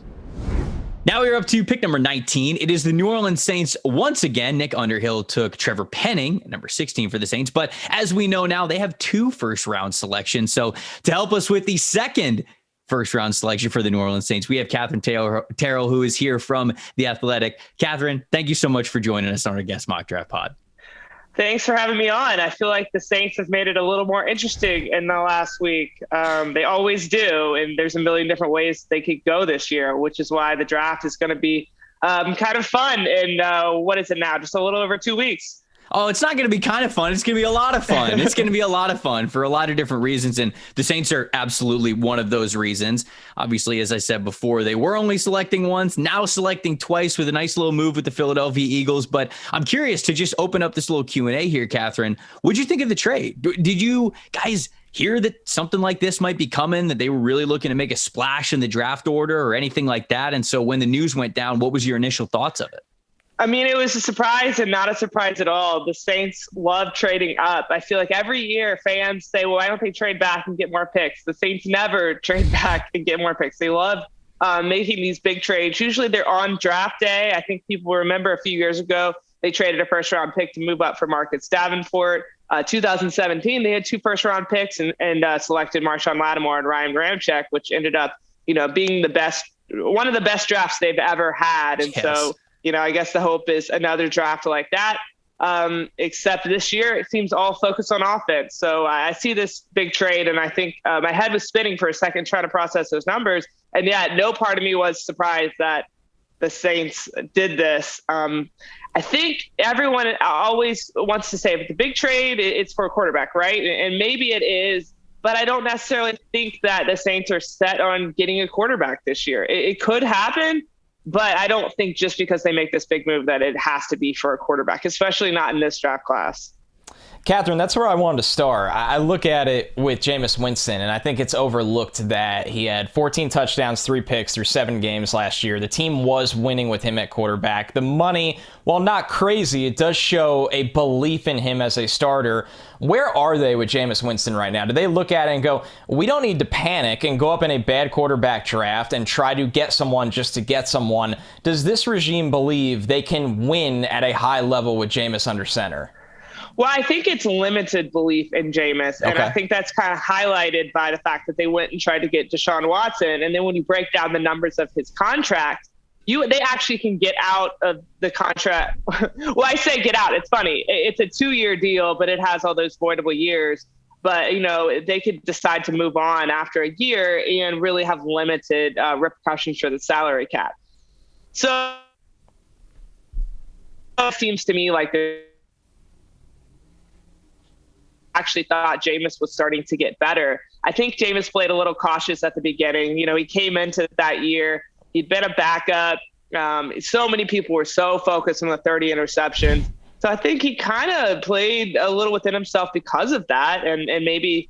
Now we're up to pick number 19. It is the New Orleans Saints once again. Nick Underhill took Trevor Penning, number 16 for the Saints. But as we know now, they have 2 first-round selections. So to help us with the second first-round selection for the New Orleans Saints, we have Katherine Terrell, who is here from The Athletic. Katherine, thank you so much for joining us on our Guest Mock Draft Pod. Thanks for having me on. I feel like the Saints have made it a little more interesting in the last week. They always do, and there's a million different ways they could go this year, which is why the draft is going to be kind of fun. And what is it now? Just a little over 2 weeks. Oh, it's not going to be kind of fun. It's going to be a lot of fun. It's going to be a lot of fun for a lot of different reasons. And the Saints are absolutely one of those reasons. Obviously, as I said before, they were only selecting once, now selecting twice with a nice little move with the Philadelphia Eagles. But I'm curious to just open up this little Q&A here, Katherine. What'd you think of the trade? Did you guys hear that something like this might be coming, that they were really looking to make a splash in the draft order or anything like that? And so when the news went down, what was your initial thoughts of it? I mean, it was a surprise and not a surprise at all. The Saints love trading up. I feel like every year fans say, well, why don't they trade back and get more picks? The Saints never trade back and get more picks. They love making these big trades. Usually they're on draft day. I think people remember a few years ago, they traded a first-round pick to move up for Marcus Davenport. 2017, they had 2 first-round picks and selected Marshawn Lattimore and Ryan Ramczyk, which ended up, being one of the best drafts they've ever had. And so, I guess the hope is another draft like that. Except this year, it seems all focused on offense. So I see this big trade, and I think my head was spinning for a second trying to process those numbers. And yet, no part of me was surprised that the Saints did this. I think everyone always wants to say, if it's a big trade, it's for a quarterback, right? And maybe it is, but I don't necessarily think that the Saints are set on getting a quarterback this year. It could happen, but I don't think just because they make this big move that it has to be for a quarterback, especially not in this draft class. Katherine, that's where I wanted to start. I look at it with Jameis Winston, and I think it's overlooked that he had 14 touchdowns, 3 picks through 7 games last year. The team was winning with him at quarterback. The money, while not crazy, it does show a belief in him as a starter. Where are they with Jameis Winston right now? Do they look at it and go, we don't need to panic and go up in a bad quarterback draft and try to get someone just to get someone? Does this regime believe they can win at a high level with Jameis under center? Well, I think it's limited belief in Jameis, and I think that's kind of highlighted by the fact that they went and tried to get Deshaun Watson, and then when you break down the numbers of his contract, they actually can get out of the contract. Well, I say get out. It's funny. It's a 2-year deal, but it has all those voidable years. But, they could decide to move on after a year and really have limited repercussions for the salary cap. So it seems to me like they're actually thought Jameis was starting to get better. I think Jameis played a little cautious at the beginning. He came into that year. He'd been a backup. So many people were so focused on the 30 interceptions. So I think he kind of played a little within himself because of that. And maybe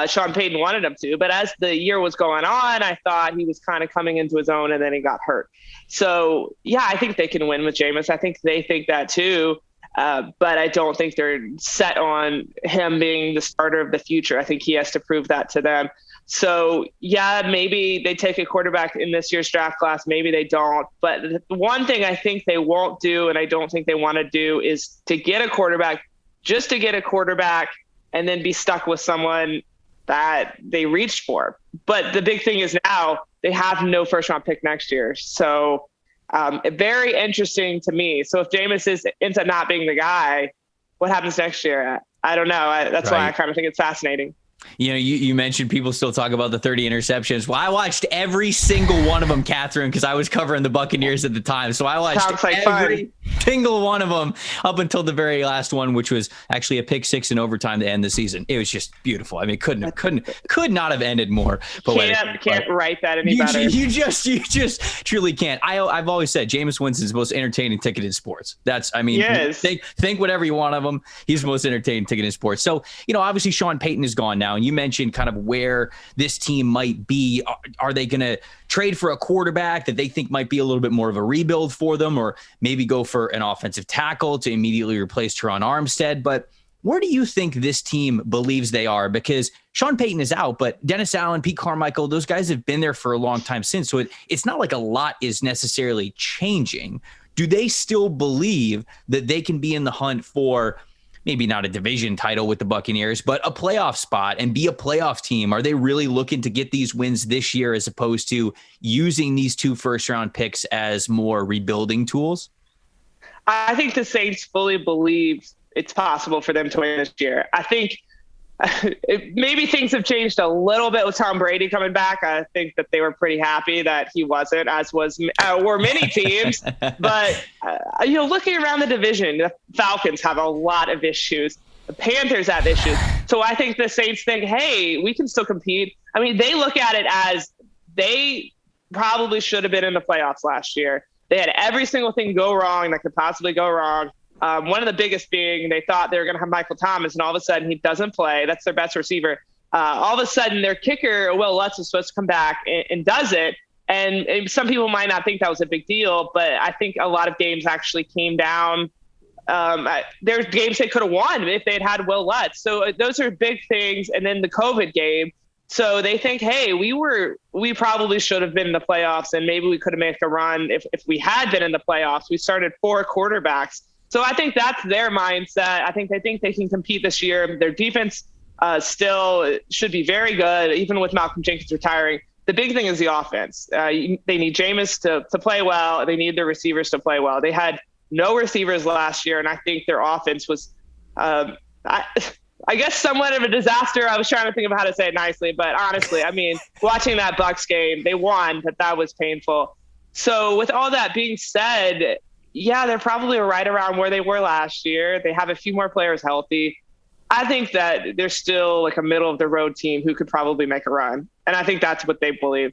Sean Payton wanted him to. But as the year was going on, I thought he was kind of coming into his own, and then he got hurt. So, yeah, I think they can win with Jameis. I think they think that too. But I don't think they're set on him being the starter of the future. I think he has to prove that to them. So, yeah, maybe they take a quarterback in this year's draft class. Maybe they don't. But the one thing I think they won't do, and I don't think they want to do, is to get a quarterback, just to get a quarterback, and then be stuck with someone that they reached for. But the big thing is now they have no first-round pick next year. So very interesting to me. So if Jameis ends up not being the guy, what happens next year? I don't know. That's why I kind of think it's fascinating. You know, you mentioned people still talk about the 30 interceptions. Well, I watched every single one of them, Katherine, because I was covering the Buccaneers at the time. So I watched every single one of them up until the very last one, which was actually a pick six in overtime to end the season. It was just beautiful. I mean, could not have ended more. But can't write that any better. You just truly can't. I've always said Jameis Winston's the most entertaining ticket in sports. Think whatever you want of him. He's the most entertaining ticket in sports. So, you know, obviously Sean Payton is gone now. And you mentioned kind of where this team might be. Are they going to trade for a quarterback that they think might be a little bit more of a rebuild for them, or maybe go for an offensive tackle to immediately replace Terron Armstead? But where do you think this team believes they are? Because Sean Payton is out, but Dennis Allen, Pete Carmichael, those guys have been there for a long time since. So it's not like a lot is necessarily changing. Do they still believe that they can be in the hunt for maybe not a division title with the Buccaneers, but a playoff spot and be a playoff team? Are they really looking to get these wins this year as opposed to using these 2 first-round picks as more rebuilding tools? I think the Saints fully believe it's possible for them to win this year. I think maybe things have changed a little bit with Tom Brady coming back. I think that they were pretty happy that he wasn't, as were many teams. But, looking around the division, the Falcons have a lot of issues. The Panthers have issues. So I think the Saints think, hey, we can still compete. I mean, they look at it as they probably should have been in the playoffs last year. They had every single thing go wrong that could possibly go wrong. One of the biggest being they thought they were going to have Michael Thomas, and all of a sudden he doesn't play. That's their best receiver. All of a sudden their kicker, Will Lutz, is supposed to come back and does it. And some people might not think that was a big deal, but I think a lot of games actually came down. There's games they could have won if they had Will Lutz. So those are big things. And then the COVID game. So they think, hey, we probably should have been in the playoffs, and maybe we could have made a run if we had been in the playoffs. We started 4 quarterbacks. So I think that's their mindset. I think they can compete this year. Their defense still should be very good, even with Malcolm Jenkins retiring. The big thing is the offense. They need Jameis to play well. They need their receivers to play well. They had no receivers last year, and I think their offense was, I guess, somewhat of a disaster. I was trying to think of how to say it nicely, but honestly, I mean, watching that Bucs game, they won, but that was painful. So with all that being said, yeah, they're probably right around where they were last year. They have a few more players healthy. I think that they're still like a middle of the road team who could probably make a run. And I think that's what they believe.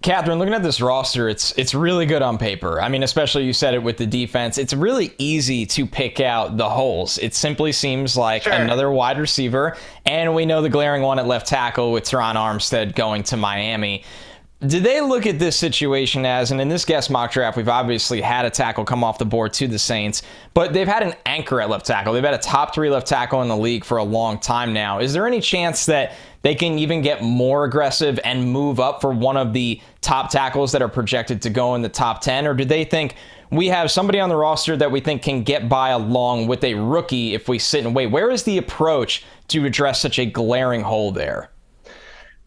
Katherine, looking at this roster, it's really good on paper. I mean, especially you said it with the defense. It's really easy to pick out the holes. It simply seems like another wide receiver. And we know the glaring one at left tackle with Terron Armstead going to Miami. Did they look at this situation as, and in this guest mock draft, we've obviously had a tackle come off the board to the Saints, but they've had an anchor at left tackle. They've had a top 3 left tackle in the league for a long time now. Is there any chance that they can even get more aggressive and move up for one of the top tackles that are projected to go in the top 10? Or do they think we have somebody on the roster that we think can get by along with a rookie if we sit and wait? Where is the approach to address such a glaring hole there?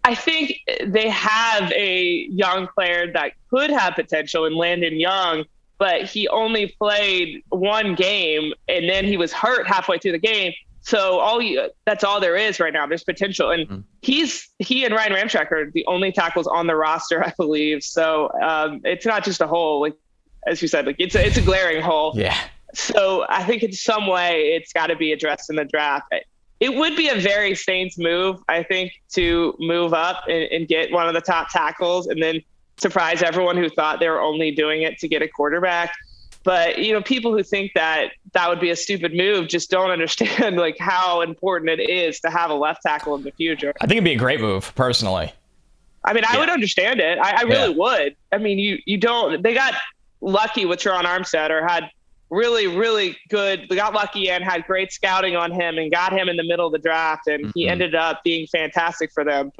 I think they have a young player that could have potential in Landon Young, but he only played 1 game, and then he was hurt halfway through the game. So that's all there is right now. There's potential. And he and Ryan Ramczyk are the only tackles on the roster, I believe. So it's not just a hole. Like, as you said, like it's a glaring hole. Yeah. So I think in some way it's got to be addressed in the draft. It would be a very Saints move, I think, to move up and get one of the top tackles and then surprise everyone who thought they were only doing it to get a quarterback. But, people who think that would be a stupid move just don't understand like how important it is to have a left tackle in the future. I think it'd be a great move, personally. I mean, I would understand it. I really would. I mean, you don't. They got lucky with Teron Armstead, or had really, really good. They got lucky and had great scouting on him and got him in the middle of the draft, and he ended up being fantastic for them.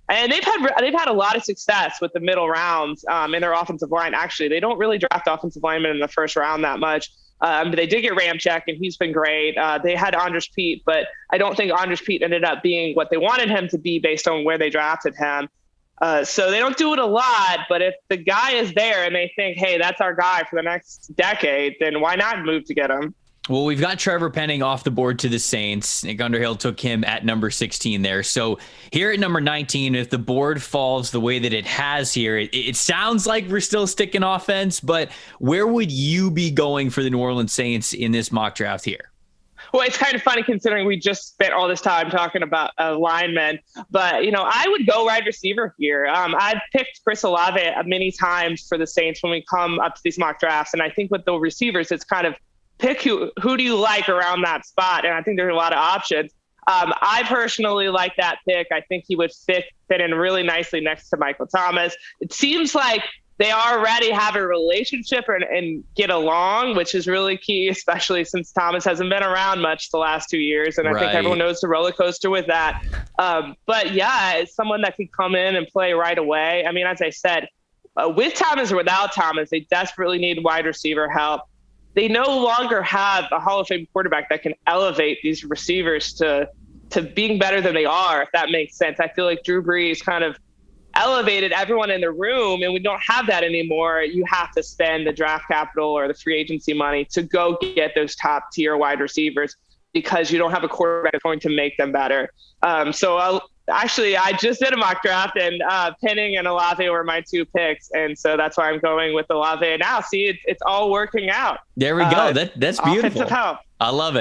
And they've had a lot of success with the middle rounds in their offensive line. Actually, they don't really draft offensive linemen in the first round that much. But they did get Ramczyk, and he's been great. They had Andres Pete, but I don't think Andres Pete ended up being what they wanted him to be based on where they drafted him. So they don't do it a lot, but if the guy is there and they think, hey, that's our guy for the next decade, then why not move to get him? Well, we've got Trevor Penning off the board to the Saints. Nick Underhill took him at number 16 there. So here at number 19, if the board falls the way that it has here, it sounds like we're still sticking offense, but where would you be going for the New Orleans Saints in this mock draft here? Well, it's kind of funny considering we just spent all this time talking about linemen, but I would go wide receiver here. I've picked Chris Olave many times for the Saints when we come up to these mock drafts, and I think with the receivers, it's kind of pick who do you like around that spot, and I think there's a lot of options. I personally like that pick. I think he would fit in really nicely next to Michael Thomas. It seems like they already have a relationship and get along, which is really key, especially since Thomas hasn't been around much the last 2 years. And I think everyone knows the roller coaster with that. But yeah, it's someone that could come in and play right away. I mean, as I said, with Thomas or without Thomas, they desperately need wide receiver help. They no longer have a Hall of Fame quarterback that can elevate these receivers to being better than they are, if that makes sense. I feel like Drew Brees kind of elevated everyone in the room, and we don't have that anymore. You have to spend the draft capital or the free agency money to go get those top tier wide receivers because you don't have a quarterback that's going to make them better. I just did a mock draft, and Penning and Olave were my two picks, and so that's why I'm going with Olave now. See, it's all working out. There we go. That's beautiful. Offensive help. I love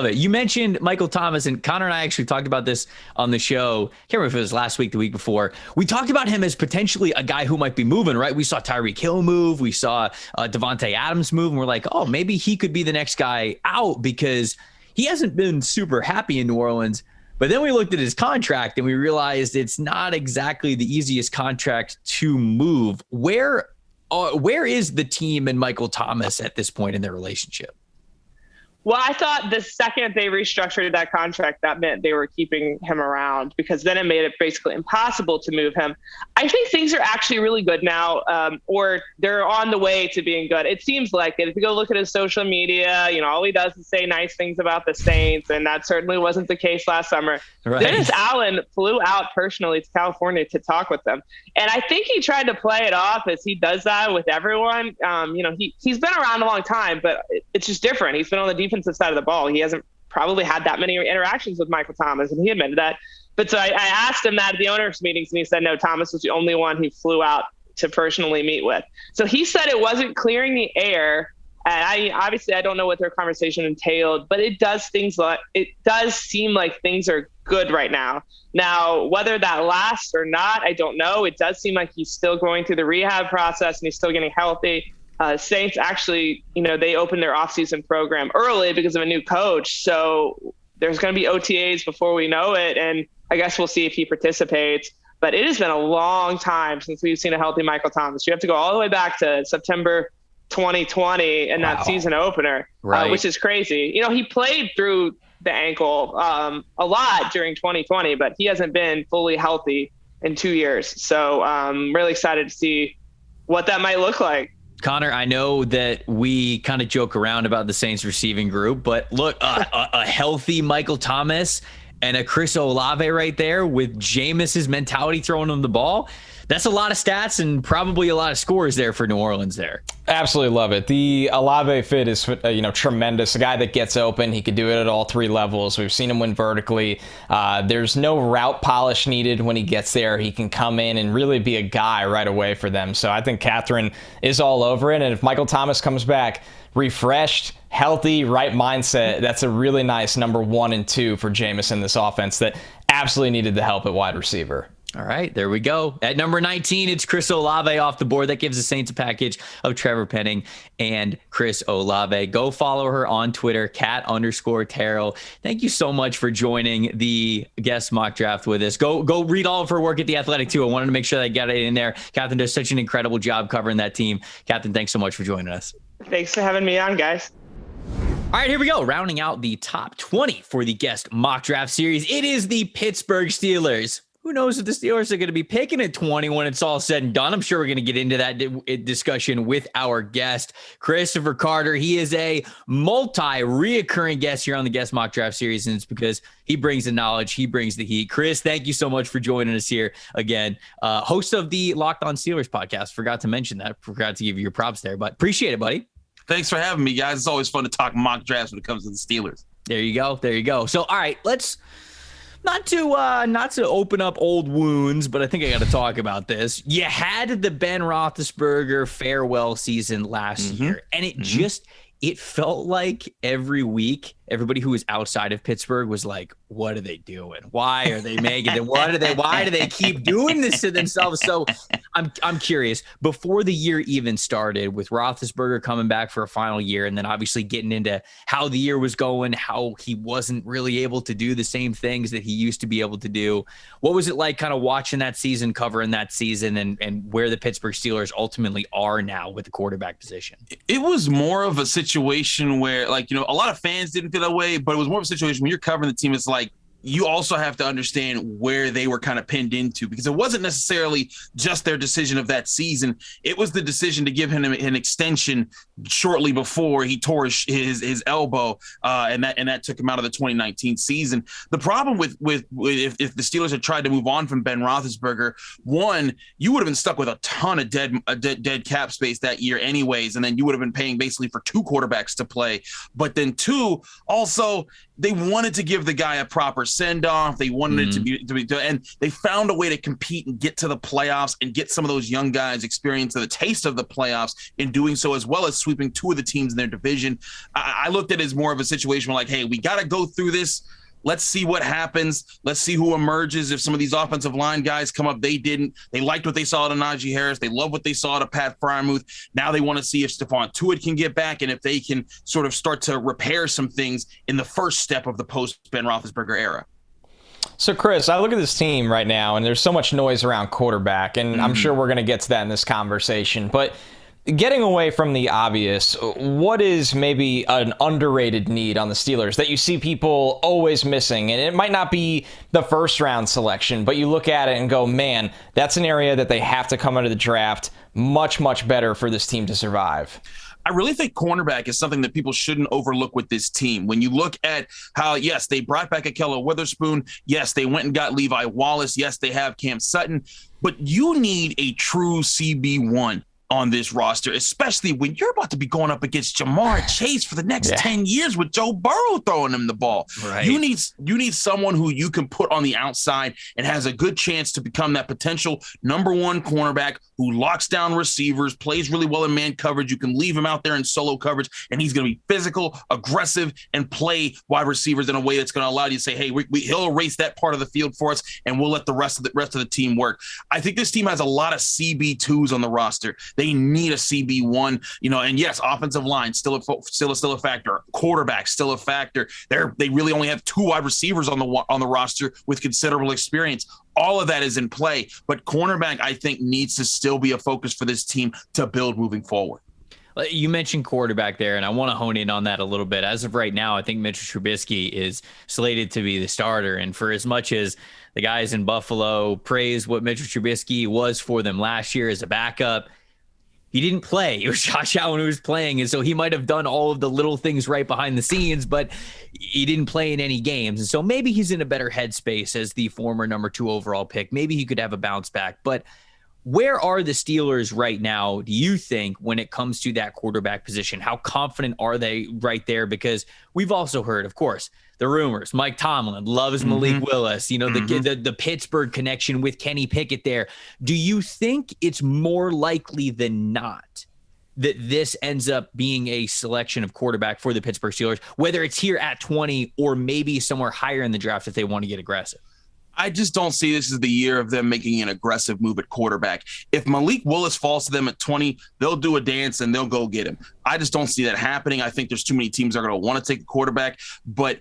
it. You mentioned Michael Thomas, and Connor and I actually talked about this on the show. Can't remember if it was last week, the week before. We talked about him as potentially a guy who might be moving, right? We saw Tyreek Hill move. We saw Devontae Adams move, and we're like, oh, maybe he could be the next guy out because he hasn't been super happy in New Orleans. But then we looked at his contract and we realized it's not exactly the easiest contract to move. Where is the team and Michael Thomas at this point in their relationship? Well, I thought the second they restructured that contract, that meant they were keeping him around because then it made it basically impossible to move him. I think things are actually really good now, or they're on the way to being good. It seems like it. If you go look at his social media, all he does is say nice things about the Saints, and that certainly wasn't the case last summer. Right. Dennis Allen flew out personally to California to talk with them. And I think he tried to play it off as he does that with everyone. He's been around a long time, but it's just different. He's been on the defensive side of the ball. He hasn't probably had that many interactions with Michael Thomas, and he admitted that. But so I asked him that at the owners' meetings, and he said, no, Thomas was the only one he flew out to personally meet with. So he said it wasn't clearing the air. And I don't know what their conversation entailed, but it does seem like things are good right now. Now, whether that lasts or not, I don't know. It does seem like he's still going through the rehab process and he's still getting healthy. Saints actually, they opened their offseason program early because of a new coach. So there's going to be OTAs before we know it. And I guess we'll see if he participates. But it has been a long time since we've seen a healthy Michael Thomas. You have to go all the way back to September 2020 and that season opener, which is crazy. He played through the ankle a lot during 2020, but he hasn't been fully healthy in 2 years. So I'm really excited to see what that might look like. Connor, I know that we kind of joke around about the Saints receiving group, but look, a healthy Michael Thomas and a Chris Olave right there with Jameis's mentality throwing him the ball. That's a lot of stats and probably a lot of scores there for New Orleans there. Absolutely love it. The Olave fit is tremendous. A guy that gets open, he could do it at all three levels. We've seen him win vertically. There's no route polish needed when he gets there. He can come in and really be a guy right away for them. So I think Katherine is all over it. And if Michael Thomas comes back refreshed, healthy, right mindset, that's a really nice number 1 and 2 for Jameis in this offense that absolutely needed the help at wide receiver. All right, there we go. At number 19, it's Chris Olave off the board. That gives the Saints a package of Trevor Penning and Chris Olave. Go follow her on Twitter, @Kat_Terrell. Thank you so much for joining the guest mock draft with us. Go read all of her work at The Athletic, too. I wanted to make sure that I got it in there. Katherine does such an incredible job covering that team. Katherine, thanks so much for joining us. Thanks for having me on, guys. All right, here we go. Rounding out the top 20 for the guest mock draft series. It is the Pittsburgh Steelers. Who knows if the Steelers are going to be picking at 20 when it's all said and done? I'm sure we're going to get into that discussion with our guest, Christopher Carter. He is a multi-reoccurring guest here on the Guest Mock Draft Series, and it's because he brings the knowledge, he brings the heat. Chris, thank you so much for joining us here again. Host of the Locked On Steelers podcast. Forgot to mention that. Forgot to give you your props there, but appreciate it, buddy. Thanks for having me, guys. It's always fun to talk mock drafts when it comes to the Steelers. There you go. There you go. So, all right, let's not to open up old wounds, but I think I got to talk about this. You had the Ben Roethlisberger farewell season last year, and it felt like every week, everybody who was outside of Pittsburgh was like, what are they doing? Why are they making it? Why do they keep doing this to themselves? So I'm curious, before the year even started, with Roethlisberger coming back for a final year, and then obviously getting into how the year was going, how he wasn't really able to do the same things that he used to be able to do. What was it like kind of watching that season, covering that season, and where the Pittsburgh Steelers ultimately are now with the quarterback position? It was more of a situation where, like, a lot of fans didn't feel that way, but it was more of a situation when you're covering the team. It's like, you also have to understand where they were kind of pinned into, because it wasn't necessarily just their decision of that season. It was the decision to give him an extension shortly before he tore his elbow, and that took him out of the 2019 season. The problem with if the Steelers had tried to move on from Ben Roethlisberger, one, you would have been stuck with a ton of dead cap space that year anyways, and then you would have been paying basically for two quarterbacks to play. But then two, also, they wanted to give the guy a proper send-off. They wanted it to be, and they found a way to compete and get to the playoffs and get some of those young guys experience the taste of the playoffs in doing so, as well as sweeping two of the teams in their division. I looked at it as more of a situation where, like, hey, we got to go through this. Let's see what happens. Let's see who emerges. If some of these offensive line guys come up, they didn't. They liked what they saw to Najee Harris. They love what they saw to Pat Freiermuth. Now they want to see if Stephon Tuitt can get back and if they can sort of start to repair some things in the first step of the post-Ben Roethlisberger era. So, Chris, I look at this team right now, and there's so much noise around quarterback, and I'm sure we're going to get to that in this conversation. But getting away from the obvious, what is maybe an underrated need on the Steelers that you see people always missing? And it might not be the first round selection, but you look at it and go, man, that's an area that they have to come out of the draft much, much better for this team to survive. I really think cornerback is something that people shouldn't overlook with this team. When you look at how, yes, they brought back Ahkello Witherspoon. Yes, they went and got Levi Wallace. Yes, they have Cam Sutton. But you need a true CB1 on this roster, especially when you're about to be going up against Jamar Chase for the next 10 years with Joe Burrow throwing him the ball. Right. You need someone who you can put on the outside and has a good chance to become that potential number one cornerback who locks down receivers, plays really well in man coverage. You can leave him out there in solo coverage, and he's going to be physical, aggressive, and play wide receivers in a way that's going to allow you to say, hey, he'll erase that part of the field for us, and we'll let the rest of the team work. I think this team has a lot of CB2s on the roster. They need a CB1, and yes, offensive line still a factor. Quarterback still a factor. They really only have two wide receivers on the roster with considerable experience. All of that is in play, but cornerback, I think, needs to still be a focus for this team to build moving forward. You mentioned quarterback there, and I want to hone in on that a little bit. As of right now, I think Mitchell Trubisky is slated to be the starter, and for as much as the guys in Buffalo praise what Mitchell Trubisky was for them last year as a backup, he didn't play. It was Josh Allen who was playing, and so he might have done all of the little things right behind the scenes, but he didn't play in any games. And so maybe he's in a better headspace as the former number 2 overall pick. Maybe he could have a bounce back. But where are the Steelers right now, do you think, when it comes to that quarterback position? How confident are they right there? Because we've also heard, of course, the rumors. Mike Tomlin loves Malik Willis, the Pittsburgh connection with Kenny Pickett there. Do you think it's more likely than not that this ends up being a selection of quarterback for the Pittsburgh Steelers, whether it's here at 20 or maybe somewhere higher in the draft if they want to get aggressive? I just don't see this as the year of them making an aggressive move at quarterback. If Malik Willis falls to them at 20, they'll do a dance and they'll go get him. I just don't see that happening. I think there's too many teams that are going to want to take a quarterback. But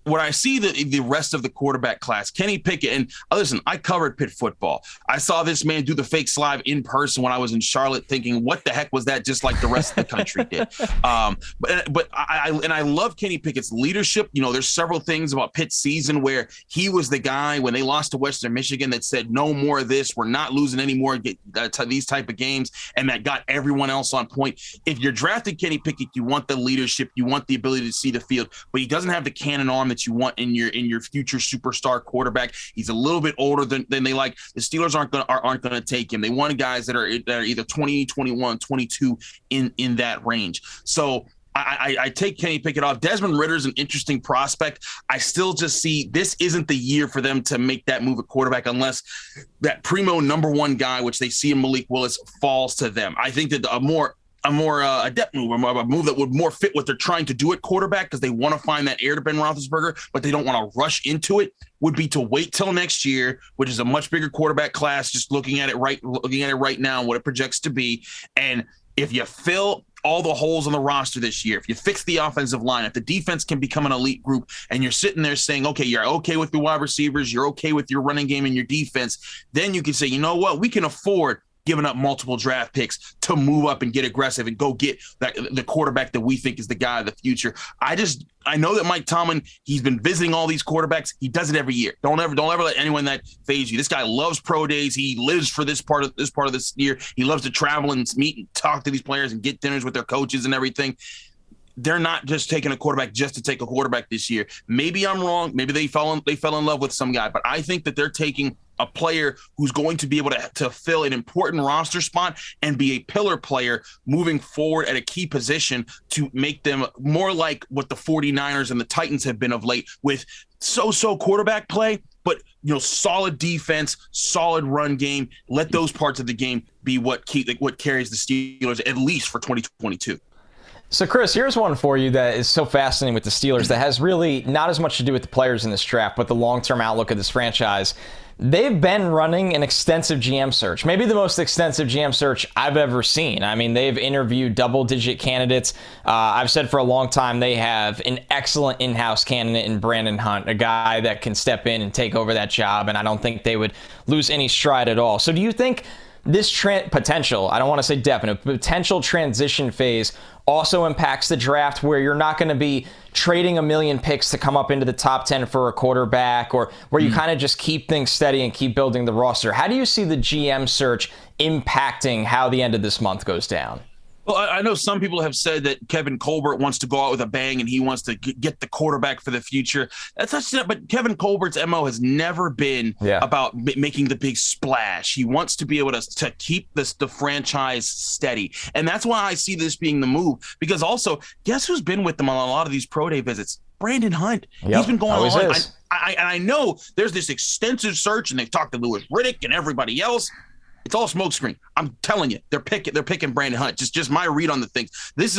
when I see the rest of the quarterback class, Kenny Pickett, and listen, I covered Pitt football. I saw this man do the fake slide in person when I was in Charlotte, thinking, what the heck was that? Just like the rest of the country did. But I love Kenny Pickett's leadership. You know, there's several things about Pitt's season where he was the guy when they lost to Western Michigan that said, no more of this. We're not losing any more these type of games, and that got everyone else on point. If you're drafting Kenny Pickett, you want the leadership, you want the ability to see the field, but he doesn't have the cannon arm that you want in your future superstar quarterback. He's a little bit older than they like. The Steelers aren't going to take him. They want guys that are either 20, 21, 22 in that range. So I take Kenny Pickett off. Desmond Ritter's an interesting prospect. I still just see this isn't the year for them to make that move at quarterback unless that primo number one guy, which they see in Malik Willis, falls to them. I think that a more adept move, a move that would more fit what they're trying to do at quarterback, because they want to find that heir to Ben Roethlisberger, but they don't want to rush into it, would be to wait till next year, which is a much bigger quarterback class, just looking at it right now, what it projects to be. And if you fill all the holes on the roster this year, if you fix the offensive line, if the defense can become an elite group, and you're sitting there saying, okay, you're okay with your wide receivers, you're okay with your running game and your defense, then you can say, you know what, we can afford giving up multiple draft picks to move up and get aggressive and go get the quarterback that we think is the guy of the future. I know that Mike Tomlin, he's been visiting all these quarterbacks. He does it every year. Don't ever let anyone that phase you. This guy loves pro days. He lives for this part of this year. He loves to travel and meet and talk to these players and get dinners with their coaches and everything. They're not just taking a quarterback just to take a quarterback this year. Maybe I'm wrong. Maybe they fell in love with some guy, but I think that they're taking a player who's going to be able to fill an important roster spot and be a pillar player moving forward at a key position to make them more like what the 49ers and the Titans have been of late, with so-so quarterback play, but solid defense, solid run game. Let those parts of the game be what carries the Steelers at least for 2022. So, Chris, here's one for you that is so fascinating with the Steelers that has really not as much to do with the players in this draft, but the long-term outlook of this franchise. They've been running an extensive GM search, maybe the most extensive GM search I've ever seen. I mean, they've interviewed double-digit candidates. I've said for a long time they have an excellent in-house candidate in Brandon Hunt, a guy that can step in and take over that job, and I don't think they would lose any stride at all. So do you think this potential, I don't want to say definite, potential transition phase also impacts the draft, where you're not going to be trading a million picks to come up into the top 10 for a quarterback, or where you kind of just keep things steady and keep building the roster? How do you see the GM search impacting how the end of this month goes down? Well, I know some people have said that Kevin Colbert wants to go out with a bang and he wants to get the quarterback for the future. But Kevin Colbert's MO has never been about making the big splash. He wants to be able to keep the franchise steady. And that's why I see this being the move, because also, guess who's been with them on a lot of these pro day visits? Brandon Hunt. Yep, he's been going on. I know there's this extensive search, and they've talked to Louis Riddick and everybody else. It's all smokescreen. I'm telling you, they're picking Brandon Hunt. Just my read on the things.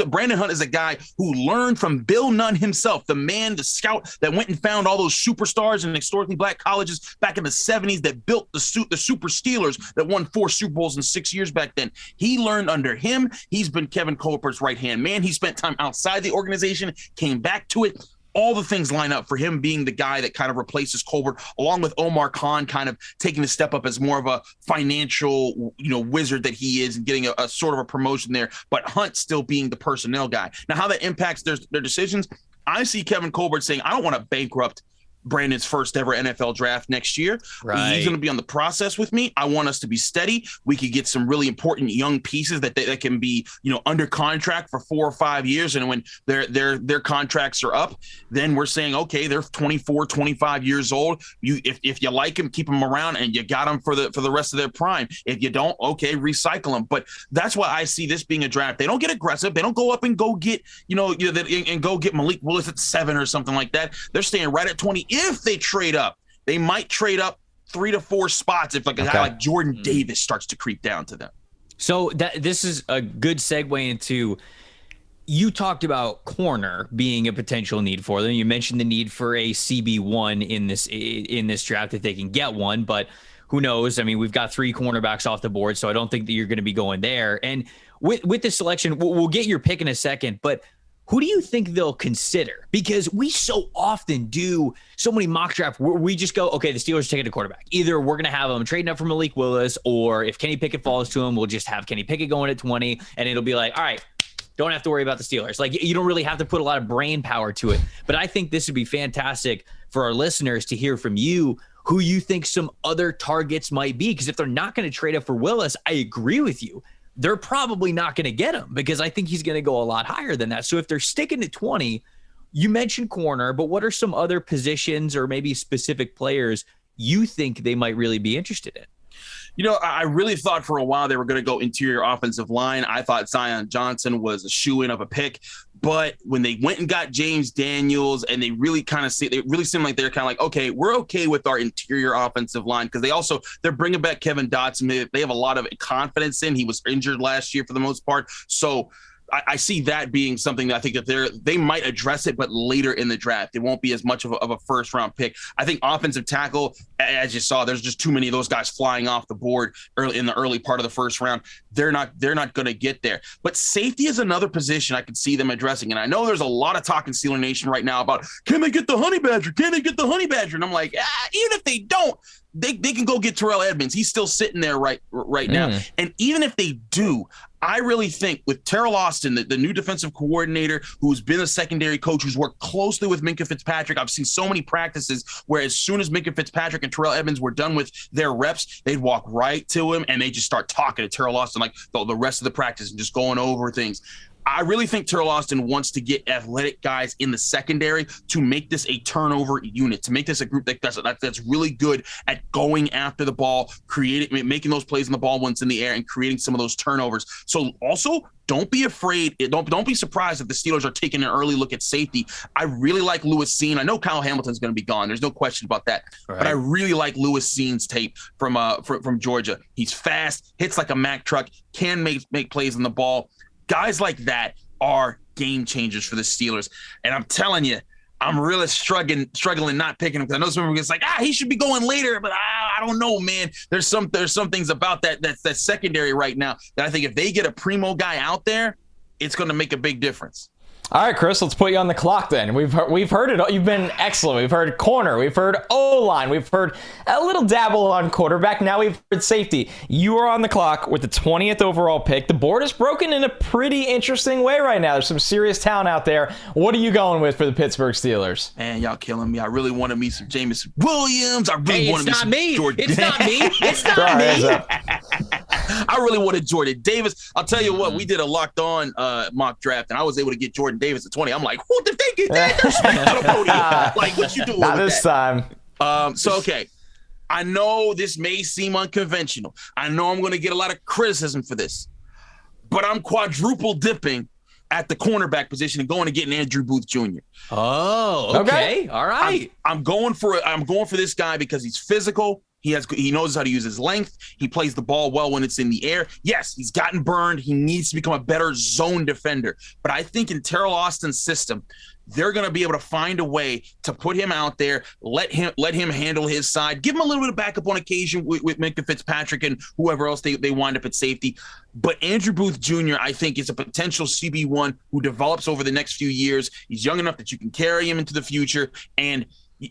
Brandon Hunt is a guy who learned from Bill Nunn himself, the scout that went and found all those superstars in historically black colleges back in the 70s that built the Super Steelers that won 4 Super Bowls in 6 years back then. He learned under him. He's been Kevin Colbert's right-hand man. He spent time outside the organization, came back to it. All the things line up for him being the guy that kind of replaces Colbert, along with Omar Khan kind of taking the step up as more of a financial, wizard that he is, and getting a sort of a promotion there, but Hunt still being the personnel guy. Now, how that impacts their decisions, I see Kevin Colbert saying, I don't want to bankrupt Brandon's first ever NFL draft next year. Right. He's going to be on the process with me. I want us to be steady. We could get some really important young pieces that can be, under contract for 4 or 5 years. And when their contracts are up, then we're saying, okay, they're 24, 25 years old. If you like them, keep them around, and you got them for the rest of their prime. If you don't, okay, recycle them. But that's why I see this being a draft. They don't get aggressive. They don't go up and go get, and go get Malik Willis at 7 or something like that. They're staying right at 20. If they trade up, they might trade up 3 to 4 spots if a guy like Jordan Davis starts to creep down to them. So this is a good segue into you talked about corner being a potential need for them. You mentioned the need for a CB1 in this draft if they can get one, but who knows? I mean, we've got 3 cornerbacks off the board, so I don't think that you're going to be going there. And with this selection, we'll get your pick in a second, but who do you think they'll consider? Because we so often do so many mock drafts where we just go, okay, the Steelers are taking a quarterback. Either we're going to have them trading up for Malik Willis, or if Kenny Pickett falls to him, we'll just have Kenny Pickett going at 20, and it'll be like, all right, don't have to worry about the Steelers. Like, you don't really have to put a lot of brain power to it. But I think this would be fantastic for our listeners to hear from you who you think some other targets might be. Because if they're not going to trade up for Willis, I agree with you. They're probably not going to get him because I think he's going to go a lot higher than that. So if they're sticking to 20, you mentioned corner, but what are some other positions or maybe specific players you think they might really be interested in? You know, I really thought for a while they were going to go interior offensive line. I thought Zion Johnson was a shoo-in of a pick. But when they went and got James Daniels, and they really seemed like they're kind of like, okay, we're okay with our interior offensive line, because they're bringing back Kevin Dotson. They have a lot of confidence in. He was injured last year for the most part. So I see that being something that I think that they might address it, but later in the draft. It won't be as much of a first round pick. I think offensive tackle, as you saw, there's just too many of those guys flying off the board in the early part of the first round. They're not going to get there. But safety is another position I can see them addressing. And I know there's a lot of talk in Steeler Nation right now about, can they get the Honey Badger? Can they get the Honey Badger? And I'm like, even if they don't, they can go get Terrell Edmonds. He's still sitting there right now. And even if they do, I really think with Terrell Austin, the new defensive coordinator who's been a secondary coach, who's worked closely with Minkah Fitzpatrick. I've seen so many practices where as soon as Minkah Fitzpatrick and Terrell Edmonds were done with their reps, they'd walk right to him and they just start talking to Terrell Austin like the rest of the practice and just going over things. I really think Terrell Austin wants to get athletic guys in the secondary to make this a turnover unit, to make this a group that's really good at going after the ball, making those plays on the ball once in the air and creating some of those turnovers. So also, don't be afraid. Don't be surprised if the Steelers are taking an early look at safety. I really like Lewis Cine. I know Kyle Hamilton's going to be gone. There's no question about that. Right. But I really like Lewis Cine's tape from Georgia. He's fast, hits like a Mack truck, can make plays on the ball. Guys like that are game changers for the Steelers. And I'm telling you, I'm really struggling not picking him, because I know some people are like, he should be going later, but I don't know, man. There's some things about that secondary right now that I think if they get a primo guy out there, it's going to make a big difference. All right, Chris, let's put you on the clock then. We've heard it all. You've been excellent. We've heard corner. We've heard O-line. We've heard a little dabble on quarterback. Now we've heard safety. You are on the clock with the 20th overall pick. The board is broken in a pretty interesting way right now. There's some serious talent out there. What are you going with for the Pittsburgh Steelers? Man, y'all killing me. I really wanted me some Jameson Williams. I really wanted me some Jordan. It's not me. It's not me. I really wanted Jordan Davis. I'll tell you what, we did a locked on mock draft, and I was able to get Jordan Davis at 20. I'm like, who did they get that? They're swinging on a podium. Like, what you doing not with this that? time. So, okay. I know this may seem unconventional. I know I'm going to get a lot of criticism for this, but I'm quadruple dipping at the cornerback position and going to get an Andrew Booth Jr. Oh, okay. All right. I'm going for this guy because he's physical. He knows how to use his length. He plays the ball well when it's in the air. Yes, he's gotten burned. He needs to become a better zone defender. But I think in Terrell Austin's system, they're going to be able to find a way to put him out there, let him handle his side, give him a little bit of backup on occasion with Minkah Fitzpatrick and whoever else they wind up at safety. But Andrew Booth Jr., I think, is a potential CB1 who develops over the next few years. He's young enough that you can carry him into the future, and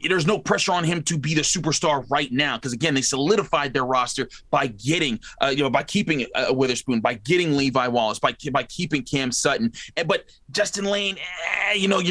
there's no pressure on him to be the superstar right now, because again, they solidified their roster by getting, by keeping Witherspoon, by getting Levi Wallace, by keeping Cam Sutton. But Justin Lane, you're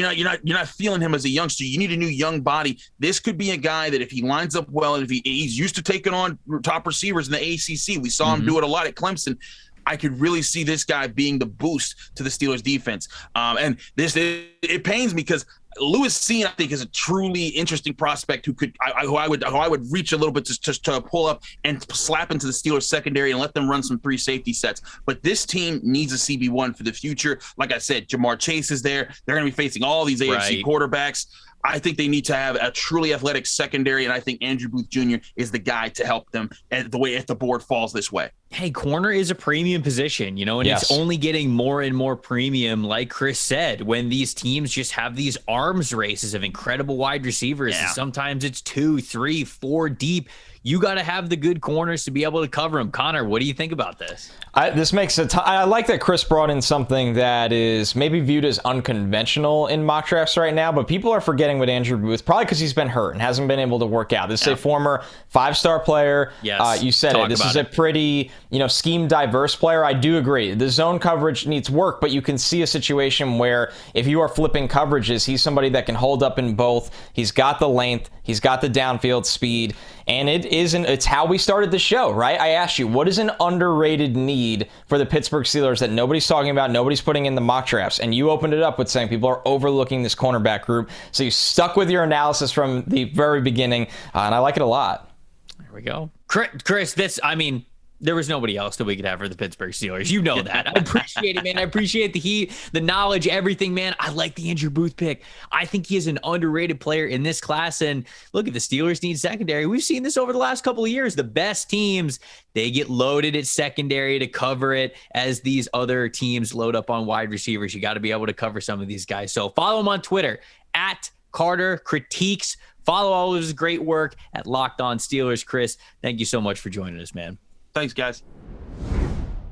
not feeling him as a youngster. You need a new young body. This could be a guy that if he lines up well, and if he's used to taking on top receivers in the ACC, we saw him do it a lot at Clemson. I could really see this guy being the boost to the Steelers defense. And it pains me because Lewis Cine, I think, is a truly interesting prospect who I would reach a little bit just to pull up and slap into the Steelers secondary and let them run some 3 safety sets. But this team needs a CB1 for the future. Like I said, Jamar Chase is there. They're going to be facing all these AFC quarterbacks. I think they need to have a truly athletic secondary, and I think Andrew Booth Jr. is the guy to help them if the board falls this way. Hey, corner is a premium position, and it's only getting more and more premium, like Chris said, when these teams just have these arms races of incredible wide receivers. And sometimes it's 2, 3, 4 deep. You got to have the good corners to be able to cover them. Connor, what do you think about this? This makes I like that Chris brought in something that is maybe viewed as unconventional in mock drafts right now, but people are forgetting with Andrew Booth, probably because he's been hurt and hasn't been able to work out. This is a former 5-star player. Yes, you said it. This is a pretty, scheme diverse player. I do agree. The zone coverage needs work, but you can see a situation where if you are flipping coverages, he's somebody that can hold up in both. He's got the length. He's got the downfield speed. And it's how we started the show, right? I asked you, what is an underrated need for the Pittsburgh Steelers that nobody's talking about, nobody's putting in the mock drafts? And you opened it up with saying people are overlooking this cornerback group. So you stuck with your analysis from the very beginning, and I like it a lot. There we go. Chris, there was nobody else that we could have for the Pittsburgh Steelers. You know that. I appreciate it, man. I appreciate the heat, the knowledge, everything, man. I like the Andrew Booth pick. I think he is an underrated player in this class. And look, if the Steelers need secondary, we've seen this over the last couple of years. The best teams, they get loaded at secondary to cover it as these other teams load up on wide receivers. You got to be able to cover some of these guys. So follow him on Twitter at Carter Critiques. Follow all of his great work at Locked On Steelers. Chris, thank you so much for joining us, man. Thanks, guys.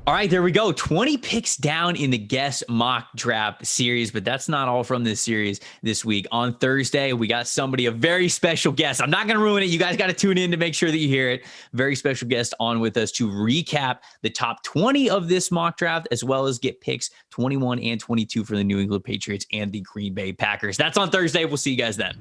All right, there we go. 20 picks down in the guest mock draft series, but that's not all from this series this week. On Thursday, we got a very special guest. I'm not going to ruin it. You guys got to tune in to make sure that you hear it. Very special guest on with us to recap the top 20 of this mock draft, as well as get picks 21 and 22 for the New England Patriots and the Green Bay Packers. That's on Thursday. We'll see you guys then.